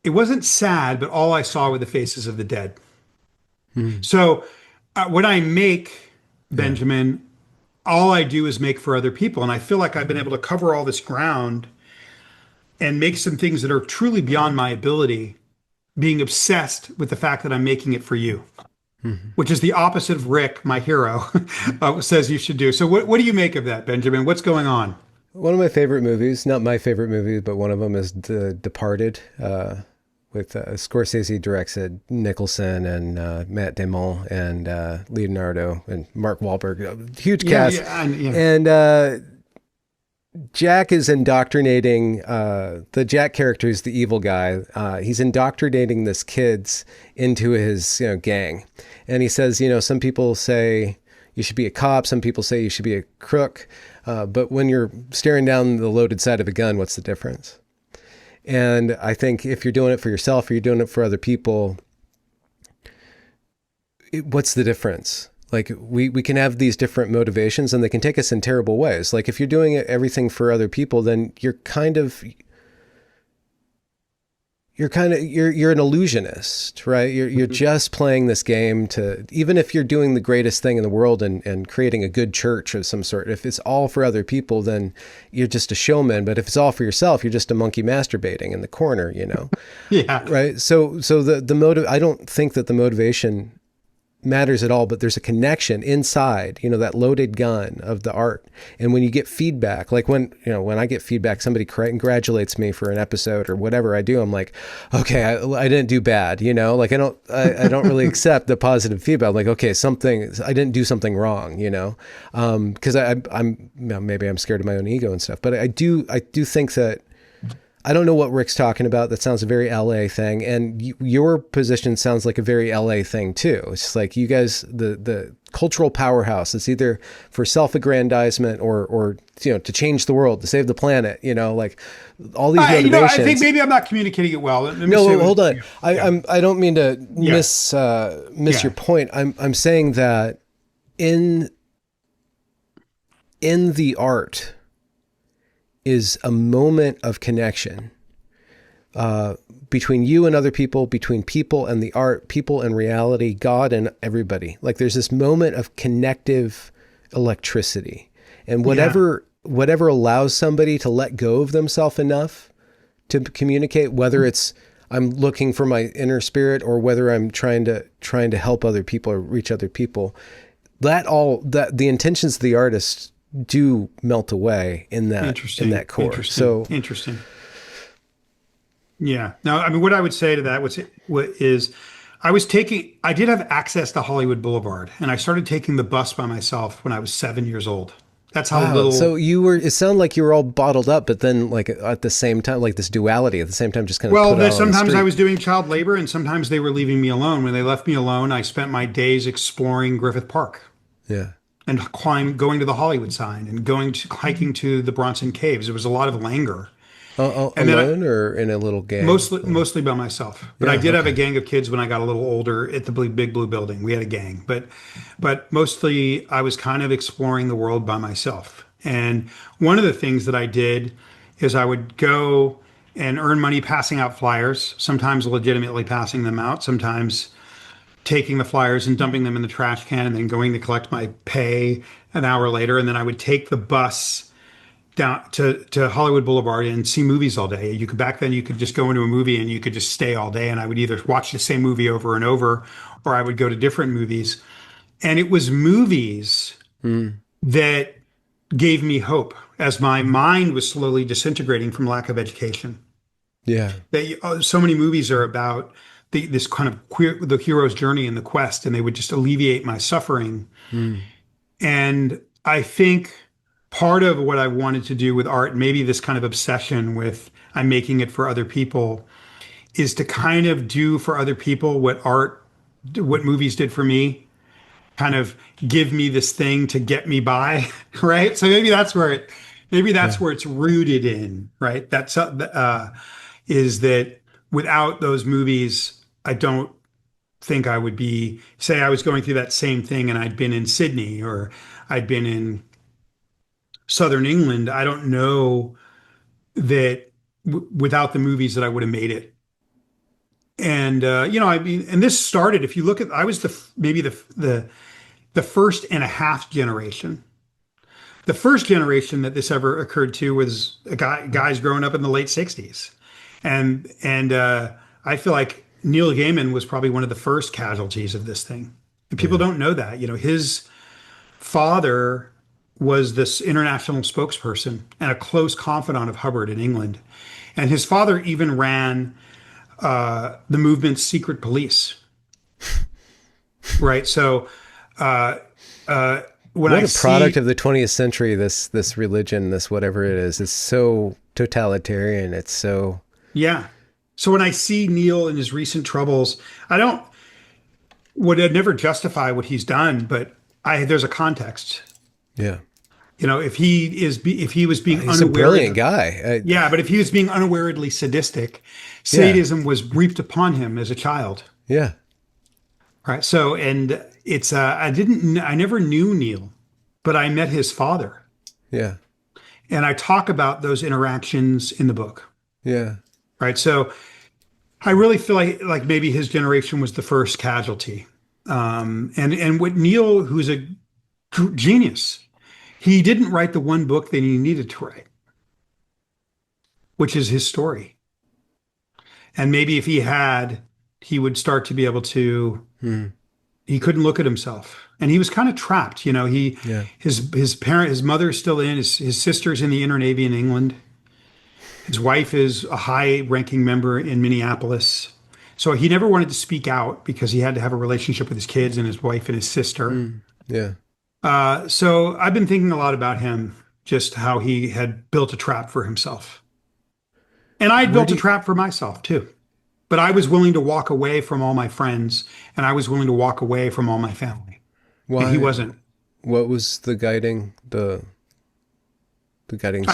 it wasn't sad, but all I saw were the faces of the dead. So when I make, Benjamin, all I do is make for other people. And I feel like I've been able to cover all this ground and make some things that are truly beyond my ability, being obsessed with the fact that I'm making it for you, which is the opposite of Rick, my hero, says you should do. So what do you make of that, Benjamin? What's going on? One of my favorite movies, not my favorite movie, but one of them is The Departed, with Scorsese directs it, Nicholson and Matt Damon and Leonardo and Mark Wahlberg, huge cast. And Jack is indoctrinating, the Jack character is the evil guy. He's indoctrinating this kids into his gang. And he says, some people say you should be a cop, some people say you should be a crook. But when you're staring down the loaded side of a gun, what's the difference? And I think if you're doing it for yourself or you're doing it for other people, what's the difference? Like we can have these different motivations and they can take us in terrible ways. Like if you're doing everything for other people, then you're an illusionist, right? You're just playing this game to, even if you're doing the greatest thing in the world and creating a good church of some sort, if it's all for other people, then you're just a showman. But if it's all for yourself, you're just a monkey masturbating in the corner, Yeah. Right. So the motive, I don't think that the motivation matters at all, but there's a connection inside, that loaded gun of the art. And when you get feedback, like when I get feedback, somebody congratulates me for an episode or whatever I do, I'm like, okay, I didn't do bad, like I don't really accept the positive feedback. I'm like, okay, I didn't do something wrong, because I'm maybe I'm scared of my own ego and stuff, but I do think that I don't know what Rick's talking about. That sounds a very LA thing. And your position sounds like a very LA thing too. It's like you guys, the cultural powerhouse, it's either for self-aggrandizement or to change the world, to save the planet, like all these motivations. I think maybe I'm not communicating it well. Hold on. I don't mean to miss your point. I'm saying that in the art is a moment of connection between you and other people, between people and the art, people and reality, God and everybody. Like there's this moment of connective electricity, and whatever allows somebody to let go of themselves enough to communicate, whether it's I'm looking for my inner spirit, or whether I'm trying to help other people or reach other people, that the intentions of the artist do melt away in that core. So Interesting. Yeah. Now, I mean, what I would say to that is I did have access to Hollywood Boulevard, and I started taking the bus by myself when I was 7 years old. That's how wow. So little. it sounded like you were all bottled up, but then like at the same time, like this duality at the same time, just kind of Well, put out on the sometimes I street. was doing child labor, and sometimes they were leaving me alone. When they left me alone, I spent my days exploring Griffith Park Yeah. and going to the Hollywood sign and hiking to the Bronson Caves. There was a lot of languor. And then Alone or in a little gang? mostly by myself. But I Yeah. did have a Okay. gang of kids when I got a little older at the Big Blue Building. We had a gang, but mostly I was kind of exploring the world by myself. And one of the things that I did is I would go and earn money passing out flyers, sometimes legitimately passing them out, sometimes taking the flyers and dumping them in the trash can and then going to collect my pay an hour later. And then I would take the bus down to Hollywood Boulevard and see movies all day. You could back then you could just go into a movie and you could just stay all day. And I would either watch the same movie over and over, or I would go to different movies. And it was movies Mm. that gave me hope as my mind was slowly disintegrating from lack of education. Yeah. So many movies are about this kind of the hero's journey and the quest, and they would just alleviate my suffering. Mm. And I think part of what I wanted to do with art, maybe this kind of obsession with I'm making it for other people, is to kind of do for other people what movies did for me, kind of give me this thing to get me by, right? So maybe Yeah. that's where it's rooted in, right? Is that without those movies, I don't think I would be, say I was going through that same thing and I'd been in Sydney or I'd been in Southern England. I don't know that without the movies that I would have made it. And I mean, and this started. If you look at, I was maybe the first and a half generation. The first generation that this ever occurred to was guys growing up in the late '60s, and I feel like Neil Gaiman was probably one of the first casualties of this thing. And people Yeah. don't know that. His father was this international spokesperson and a close confidant of Hubbard in England. And his father even ran the movement's secret police, right? So when What I a product see, of the 20th century, this religion, this whatever it is so totalitarian. It's so, yeah. So when I see Neil in his recent troubles, I don't would never justify what he's done, but there's a context. yeah. If he was being He's a brilliant unaware, guy. yeah, but if he was being unawarely sadistic, Yeah. sadism was reaped upon him as a child. Yeah. Right. So, and I never knew Neil, but I met his father. Yeah. And I talk about those interactions in the book. Yeah. Right. So I really feel like maybe his generation was the first casualty. And what Neil, who's a genius, he didn't write the one book that he needed to write, which is his story. And maybe if he had, he would start to be able to, Hmm. he couldn't look at himself. And he was kind of trapped. Yeah. His mother is still in, his sister's in the Inner Navy in England. His wife is a high ranking member in Minneapolis. So he never wanted to speak out because he had to have a relationship with his kids and his wife and his sister. Hmm. Yeah. So I've been thinking a lot about him, just how he had built a trap for himself. And I had Where built do a you, trap for myself too. But I was willing to walk away from all my friends and I was willing to walk away from all my family. And he why, wasn't. what was the guiding I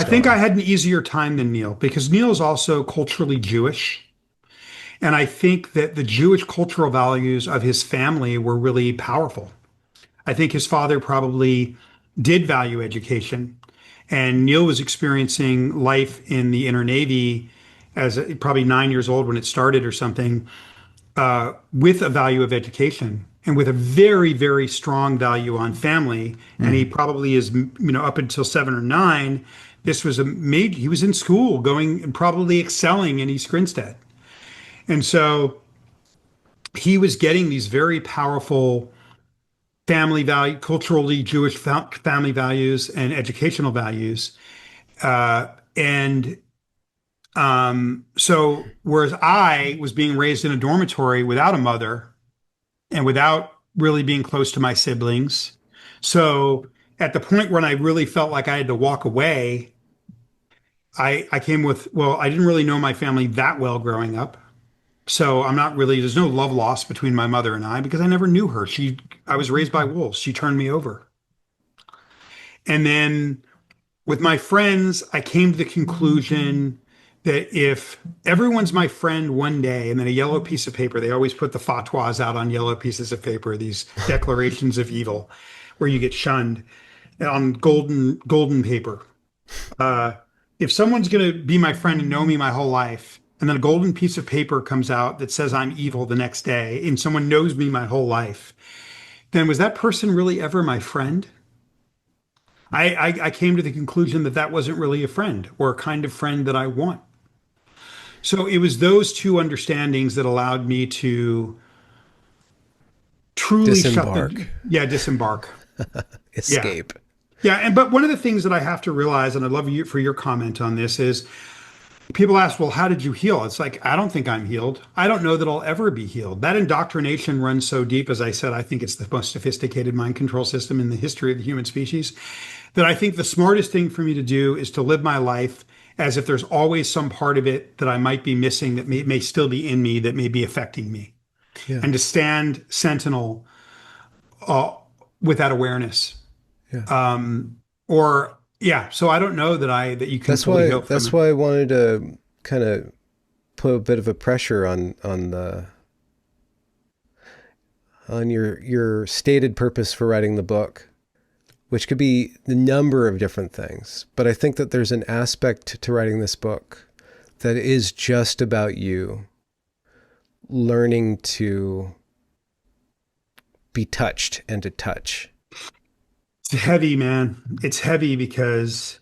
think star? I had an easier time than Neil because Neil is also culturally Jewish. And I think that the Jewish cultural values of his family were really powerful. I think his father probably did value education. And Neil was experiencing life in the Inner Navy as probably 9 years old when it started or something, with a value of education and with a very, very strong value on family. And he Hmm. probably is, up until 7 or 9, he was in school going and probably excelling in East Grinstead. And so he was getting these very powerful family value, culturally Jewish family values and educational values. And so whereas I was being raised in a dormitory without a mother and without really being close to my siblings. So at the point when I really felt like I had to walk away, I came with, well, I didn't really know my family that well growing up. So I'm not really, there's no love lost between my mother and I because I never knew her. I was raised by wolves. She turned me over. And then with my friends, I came to the conclusion that if everyone's my friend one day, and then a yellow piece of paper, they always put the fatwas out on yellow pieces of paper, these declarations of evil, where you get shunned on golden paper. Uh, if someone's going to be my friend and know me my whole life, and then a golden piece of paper comes out that says I'm evil the next day, and someone knows me my whole life, then was that person really ever my friend? I came to the conclusion that that wasn't really a friend or a kind of friend that I want. So it was those two understandings that allowed me to truly Disembark. disembark. Yeah. Escape. Yeah. And but one of the things that I have to realize, and I'd love you for your comment on this, is people ask, well, how did you heal? It's like, I don't think I'm healed. I don't know that I'll ever be healed. That indoctrination runs so deep. As I said, I think it's the most sophisticated mind control system in the history of the human species, that I think the smartest thing for me to do is to live my life as if there's always some part of it that I might be missing that may still be in me, that may be affecting me, Yeah. and to stand sentinel uh, with that awareness. Yeah. Or yeah, so I don't know that you can fully heal from that's it. why I wanted to kind of put a bit of a pressure on your stated purpose for writing the book, which could be the number of different things. But I think that there's an aspect to writing this book that is just about you learning to be touched and to touch. It's heavy, man. It's heavy because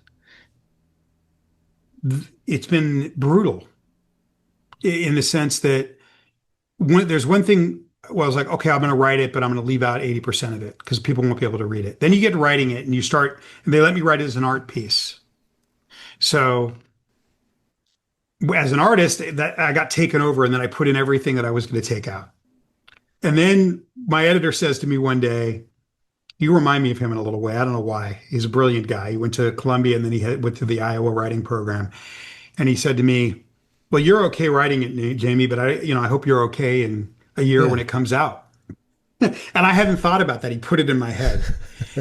it's been brutal in the sense that there's one thing. Well, I was like, okay, I'm going to write it, but I'm going to leave out 80% of it because people won't be able to read it. Then you get to writing it and you start, and they let me write it as an art piece. So as an artist, that I got taken over and then I put in everything that I was going to take out. And then my editor says to me one day, you remind me of him in a little way. I don't know why. He's a brilliant guy. He went to Columbia and then went to the Iowa writing program. And he said to me, well, you're okay writing it, Jamie, but I hope you're okay in a year Yeah. when it comes out. And I hadn't thought about that. He put it in my head.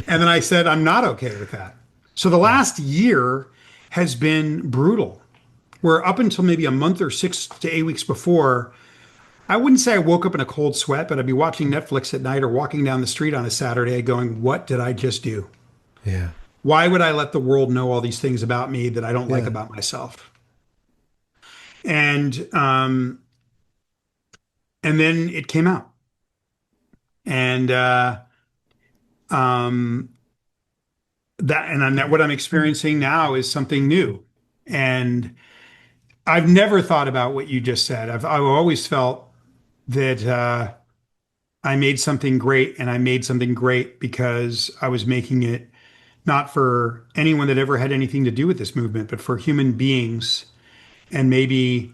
And then I said, I'm not okay with that. So the last year has been brutal, where up until maybe a month or 6 to 8 weeks before, I wouldn't say I woke up in a cold sweat, but I'd be watching Netflix at night or walking down the street on a Saturday going, what did I just do? Yeah. Why would I let the world know all these things about me that I don't like Yeah. about myself? And then it came out. And um, what I'm experiencing now is something new. And I've never thought about what you just said. I've always felt that I made something great, and I made something great because I was making it not for anyone that ever had anything to do with this movement, but for human beings, and maybe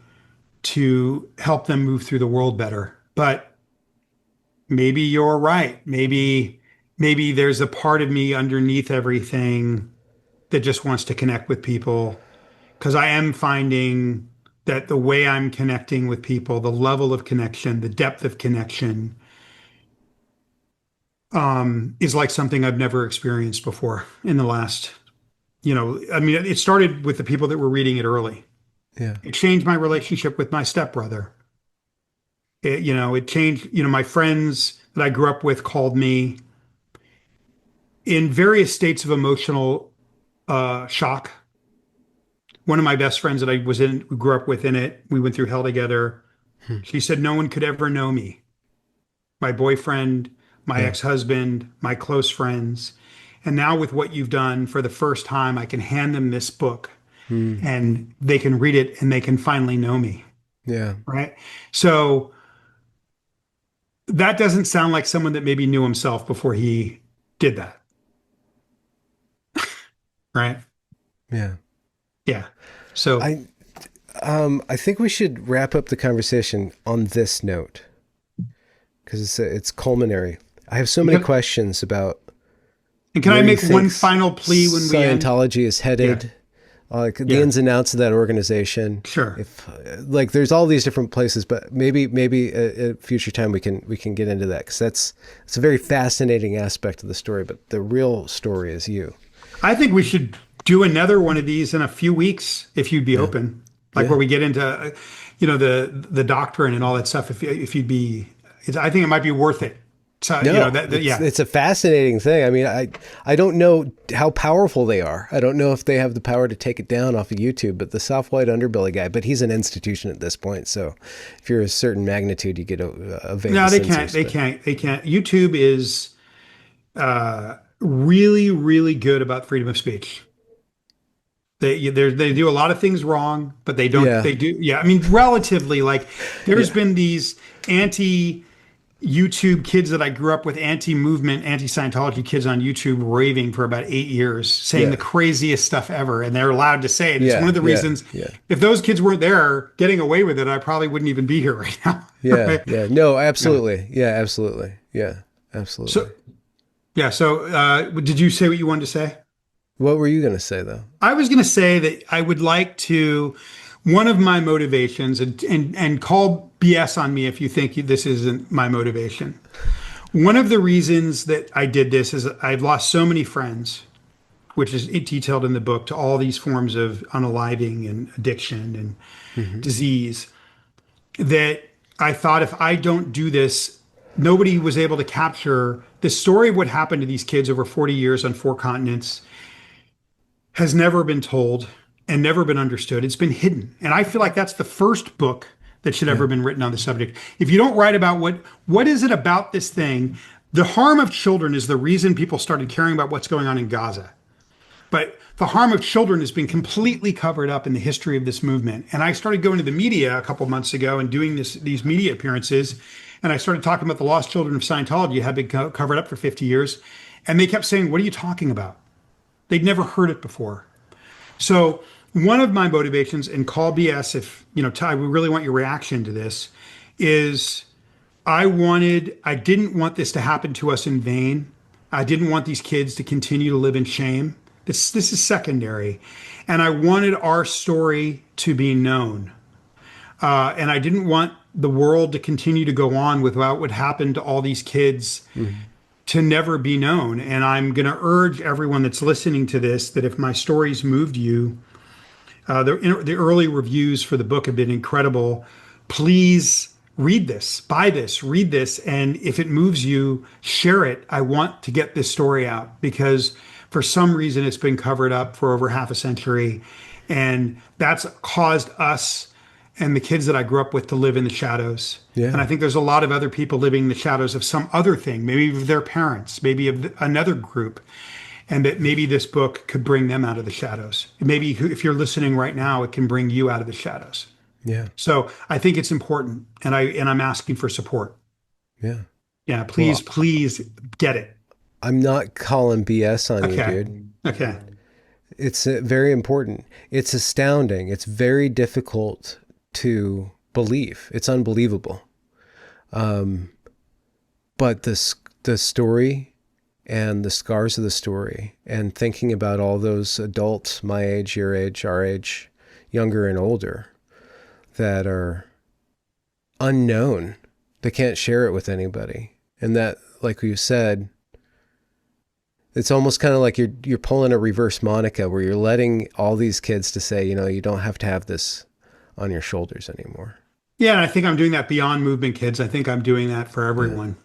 to help them move through the world better. But maybe you're right. Maybe there's a part of me underneath everything that just wants to connect with people, because I am finding that the way I'm connecting with people, the level of connection, the depth of connection, is like something I've never experienced before in the last, I mean, it started with the people that were reading it early. Yeah. It changed my relationship with my stepbrother. It changed, my friends that I grew up with called me in various states of emotional shock. One of my best friends that we grew up with in it, we went through hell together. Hmm. She said, no one could ever know me. My boyfriend, my Yeah. ex-husband, my close friends. And now with what you've done, for the first time, I can hand them this book Hmm. and they can read it and they can finally know me. Yeah. right? So that doesn't sound like someone that maybe knew himself before he did that, right? Yeah. Yeah. So, I I think we should wrap up the conversation on this note because it's culminary. I have so and many can, questions about and can I where you make think one final plea when we end? Scientology is Yeah. headed, like the Yeah. ins and outs of that organization. Sure. If like there's all these different places, but maybe at future time we can get into that because it's a very fascinating aspect of the story. But the real story is you. I think we should do another one of these in a few weeks if you'd be Yeah. open, like Yeah. where we get into, the doctrine and all that stuff. If you'd be, I think it might be worth it. So, No, yeah, it's a fascinating thing. I mean, I don't know how powerful they are. I don't know if they have the power to take it down off of YouTube, but the soft white underbelly guy, but he's an institution at this point. So if you're a certain magnitude, you get evade no, the they can't. censors. They But can't. They can't. YouTube is really, really good about freedom of speech. They do a lot of things wrong, but they don't. yeah, They do. Yeah, I mean, relatively, like there's yeah, been these anti YouTube kids that I grew up with, anti-movement, anti-Scientology kids on YouTube raving for about 8 years, saying yeah, the craziest stuff ever, and they're allowed to say it. It's one yeah, of the yeah, reasons. yeah, If those kids weren't there getting away with it, I probably wouldn't even be here right now. yeah, Right? yeah. No, Yeah. absolutely. Yeah, absolutely. Yeah, absolutely. So yeah. So did you say what you wanted to say? What were you going to say though? I was going to say that I would like to. One of my motivations, and call BS on me if you think this isn't my motivation. One of the reasons that I did this is I've lost so many friends, which is detailed in the book, to all these forms of unaliving and addiction and Hmm. disease, that I thought if I don't do this, nobody was able to capture the story of what happened to these kids over 40 years on 4 continents has never been told and never been understood. It's been hidden. And I feel like that's the first book that should Yeah, ever been written on the subject. If you don't write about what is it about this thing, the harm of children is the reason people started caring about what's going on in Gaza. But the harm of children has been completely covered up in the history of this movement. And I started going to the media a couple months ago and doing these media appearances. And I started talking about the lost children of Scientology had been covered up for 50 years. And they kept saying, "What are you talking about?" They'd never heard it before. So one of my motivations, and call BS if Ty, we really want your reaction to this, is I didn't want this to happen to us in vain. I didn't want these kids to continue to live in shame. This is secondary. And I wanted our story to be known. And I didn't want the world to continue to go on without what happened to all these kids hmm, to never be known. And I'm going to urge everyone that's listening to this that if my stories moved you, the early reviews for the book have been incredible. Please read this, buy this, read this. And if it moves you, share it. I want to get this story out because for some reason it's been covered up for over half a century. And that's caused us and the kids that I grew up with to live in the shadows. And yeah, I think there's a lot of other people living in the shadows of some other thing, maybe of their parents, maybe of another group, and that maybe this book could bring them out of the shadows. Maybe if you're listening right now, it can bring you out of the shadows. yeah, So I think it's important, and I'm asking for support. yeah. Yeah, please, Well, please get it. I'm not calling BS on you, Okay, dude. okay, It's very important. It's astounding. It's very difficult to believe. It's unbelievable. Um, but the story and the scars of the story and thinking about all those adults my age, your age, our age, younger and older, that are unknown, they can't share it with anybody. And that, like you said, it's almost kind of like you're pulling a reverse Monica where you're letting all these kids to say, you don't have to have this on your shoulders anymore. yeah. And I think I'm doing that beyond movement kids. I think I'm doing that for Yeah. everyone.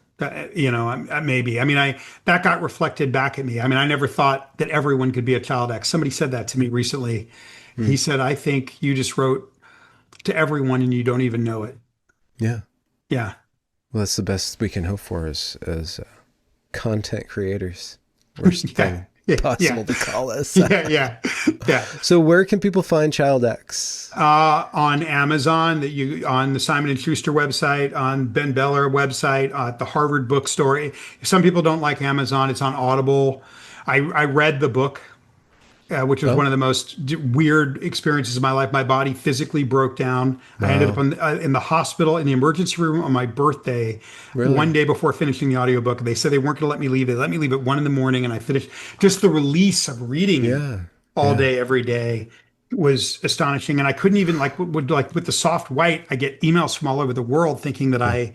Maybe. I mean, I that got reflected back at me. I mean, I never thought that everyone could be a child X. Somebody said that to me recently. Hmm. He said, "I think you just wrote to everyone and you don't even know it." Yeah. Yeah. Well, that's the best we can hope for as content creators. Worst Yeah. thing possible to call us. Yeah. So where can people find Child X? On Amazon, on the Simon and Schuster website, on Ben Beller website, at the Harvard bookstore. If some people don't like Amazon, it's on Audible. I read the book, which was one of the most weird experiences of my life. My body physically broke down. I ended up in the hospital in the emergency room on my birthday, one day before finishing the audiobook. They said they weren't going to let me leave. They let me leave at 1 a.m, and I finished. Just the release of reading all day, every day was astonishing. And I couldn't even with the soft white, I get emails from all over the world thinking that I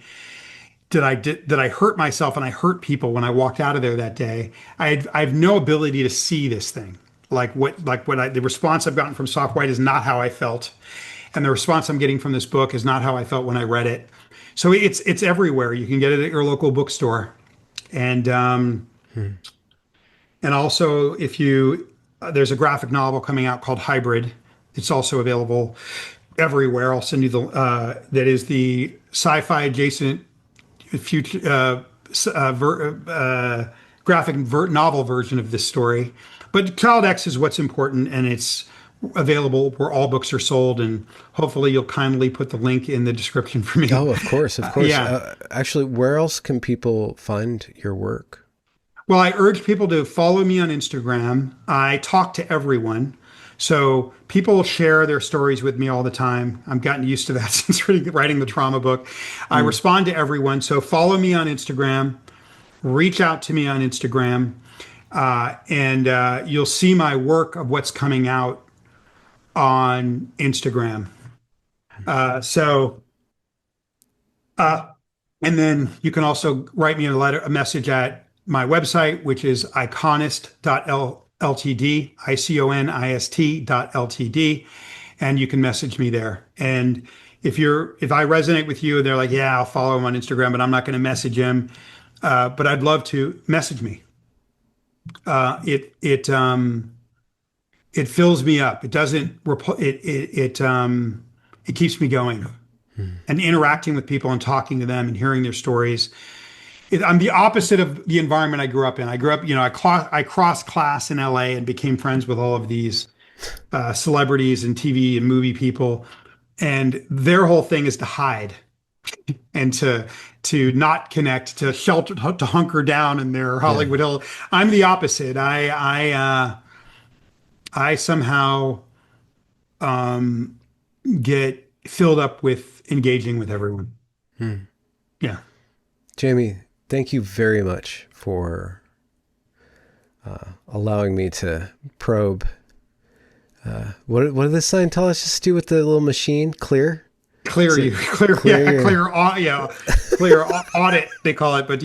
hurt myself and I hurt people when I walked out of there that day. I have no ability to see this thing. The response I've gotten from soft white is not how I felt, and the response I'm getting from this book is not how I felt when I read it. So it's everywhere. You can get it at your local bookstore, and also there's a graphic novel coming out called Hybrid. It's also available everywhere. I'll send you that is the sci-fi adjacent future graphic novel version of this story. But Child X is what's important, and it's available where all books are sold. And hopefully you'll kindly put the link in the description for me. Oh, of course. Actually, where else can people find your work? Well, I urge people to follow me on Instagram. I talk to everyone. So people share their stories with me all the time. I've gotten used to that since writing the trauma book. I respond to everyone. So follow me on Instagram. Reach out to me on Instagram. And you'll see my work of what's coming out on Instagram. And then you can also write me a message at my website, which is iconist.ltd, iconist.ltd, and you can message me there. And if I resonate with you, they're like, yeah, I'll follow him on Instagram, but I'm not going to message him. But I'd love to message me. It fills me up. It doesn't. It keeps me going, and interacting with people and talking to them and hearing their stories. I'm the opposite of the environment I grew up in. I grew up, I crossed class in LA and became friends with all of these celebrities and TV and movie people, and their whole thing is to hide and to not connect, to shelter, to hunker down in their Hollywood Hill. I'm the opposite. I somehow get filled up with engaging with everyone. Yeah. Jaime, thank you very much for allowing me to probe. What do the Scientologists do with the little machine? Clear audit, they call it, but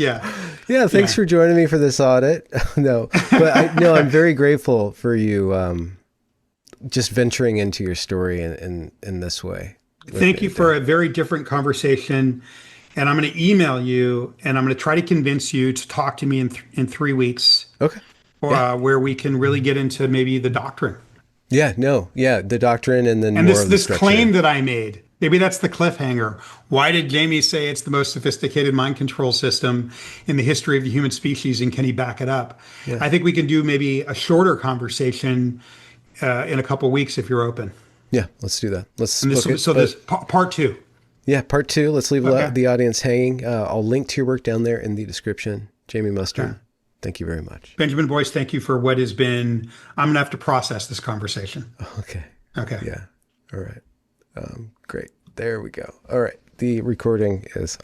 thanks for joining me for this audit. I'm very grateful for you just venturing into your story in this way. Thank you for a very different conversation, and I'm going to email you, and I'm going to try to convince you to talk to me in 3 weeks. Okay. Where we can really get into maybe the doctrine. The doctrine, and then this claim that I made. Maybe that's the cliffhanger. Why did Jaime say it's the most sophisticated mind control system in the history of the human species, and can he back it up? Yeah. I think we can do maybe a shorter conversation in a couple weeks if you're open. Yeah, let's do that. There's part 2. Yeah, part 2. Let's leave the audience hanging. I'll link to your work down there in the description. Jaime Mustard. Okay. Thank you very much. Benjamin Boyce, thank you for what has been. I'm going to have to process this conversation. Okay. Okay. Yeah. All right. Great. There we go. All right. The recording is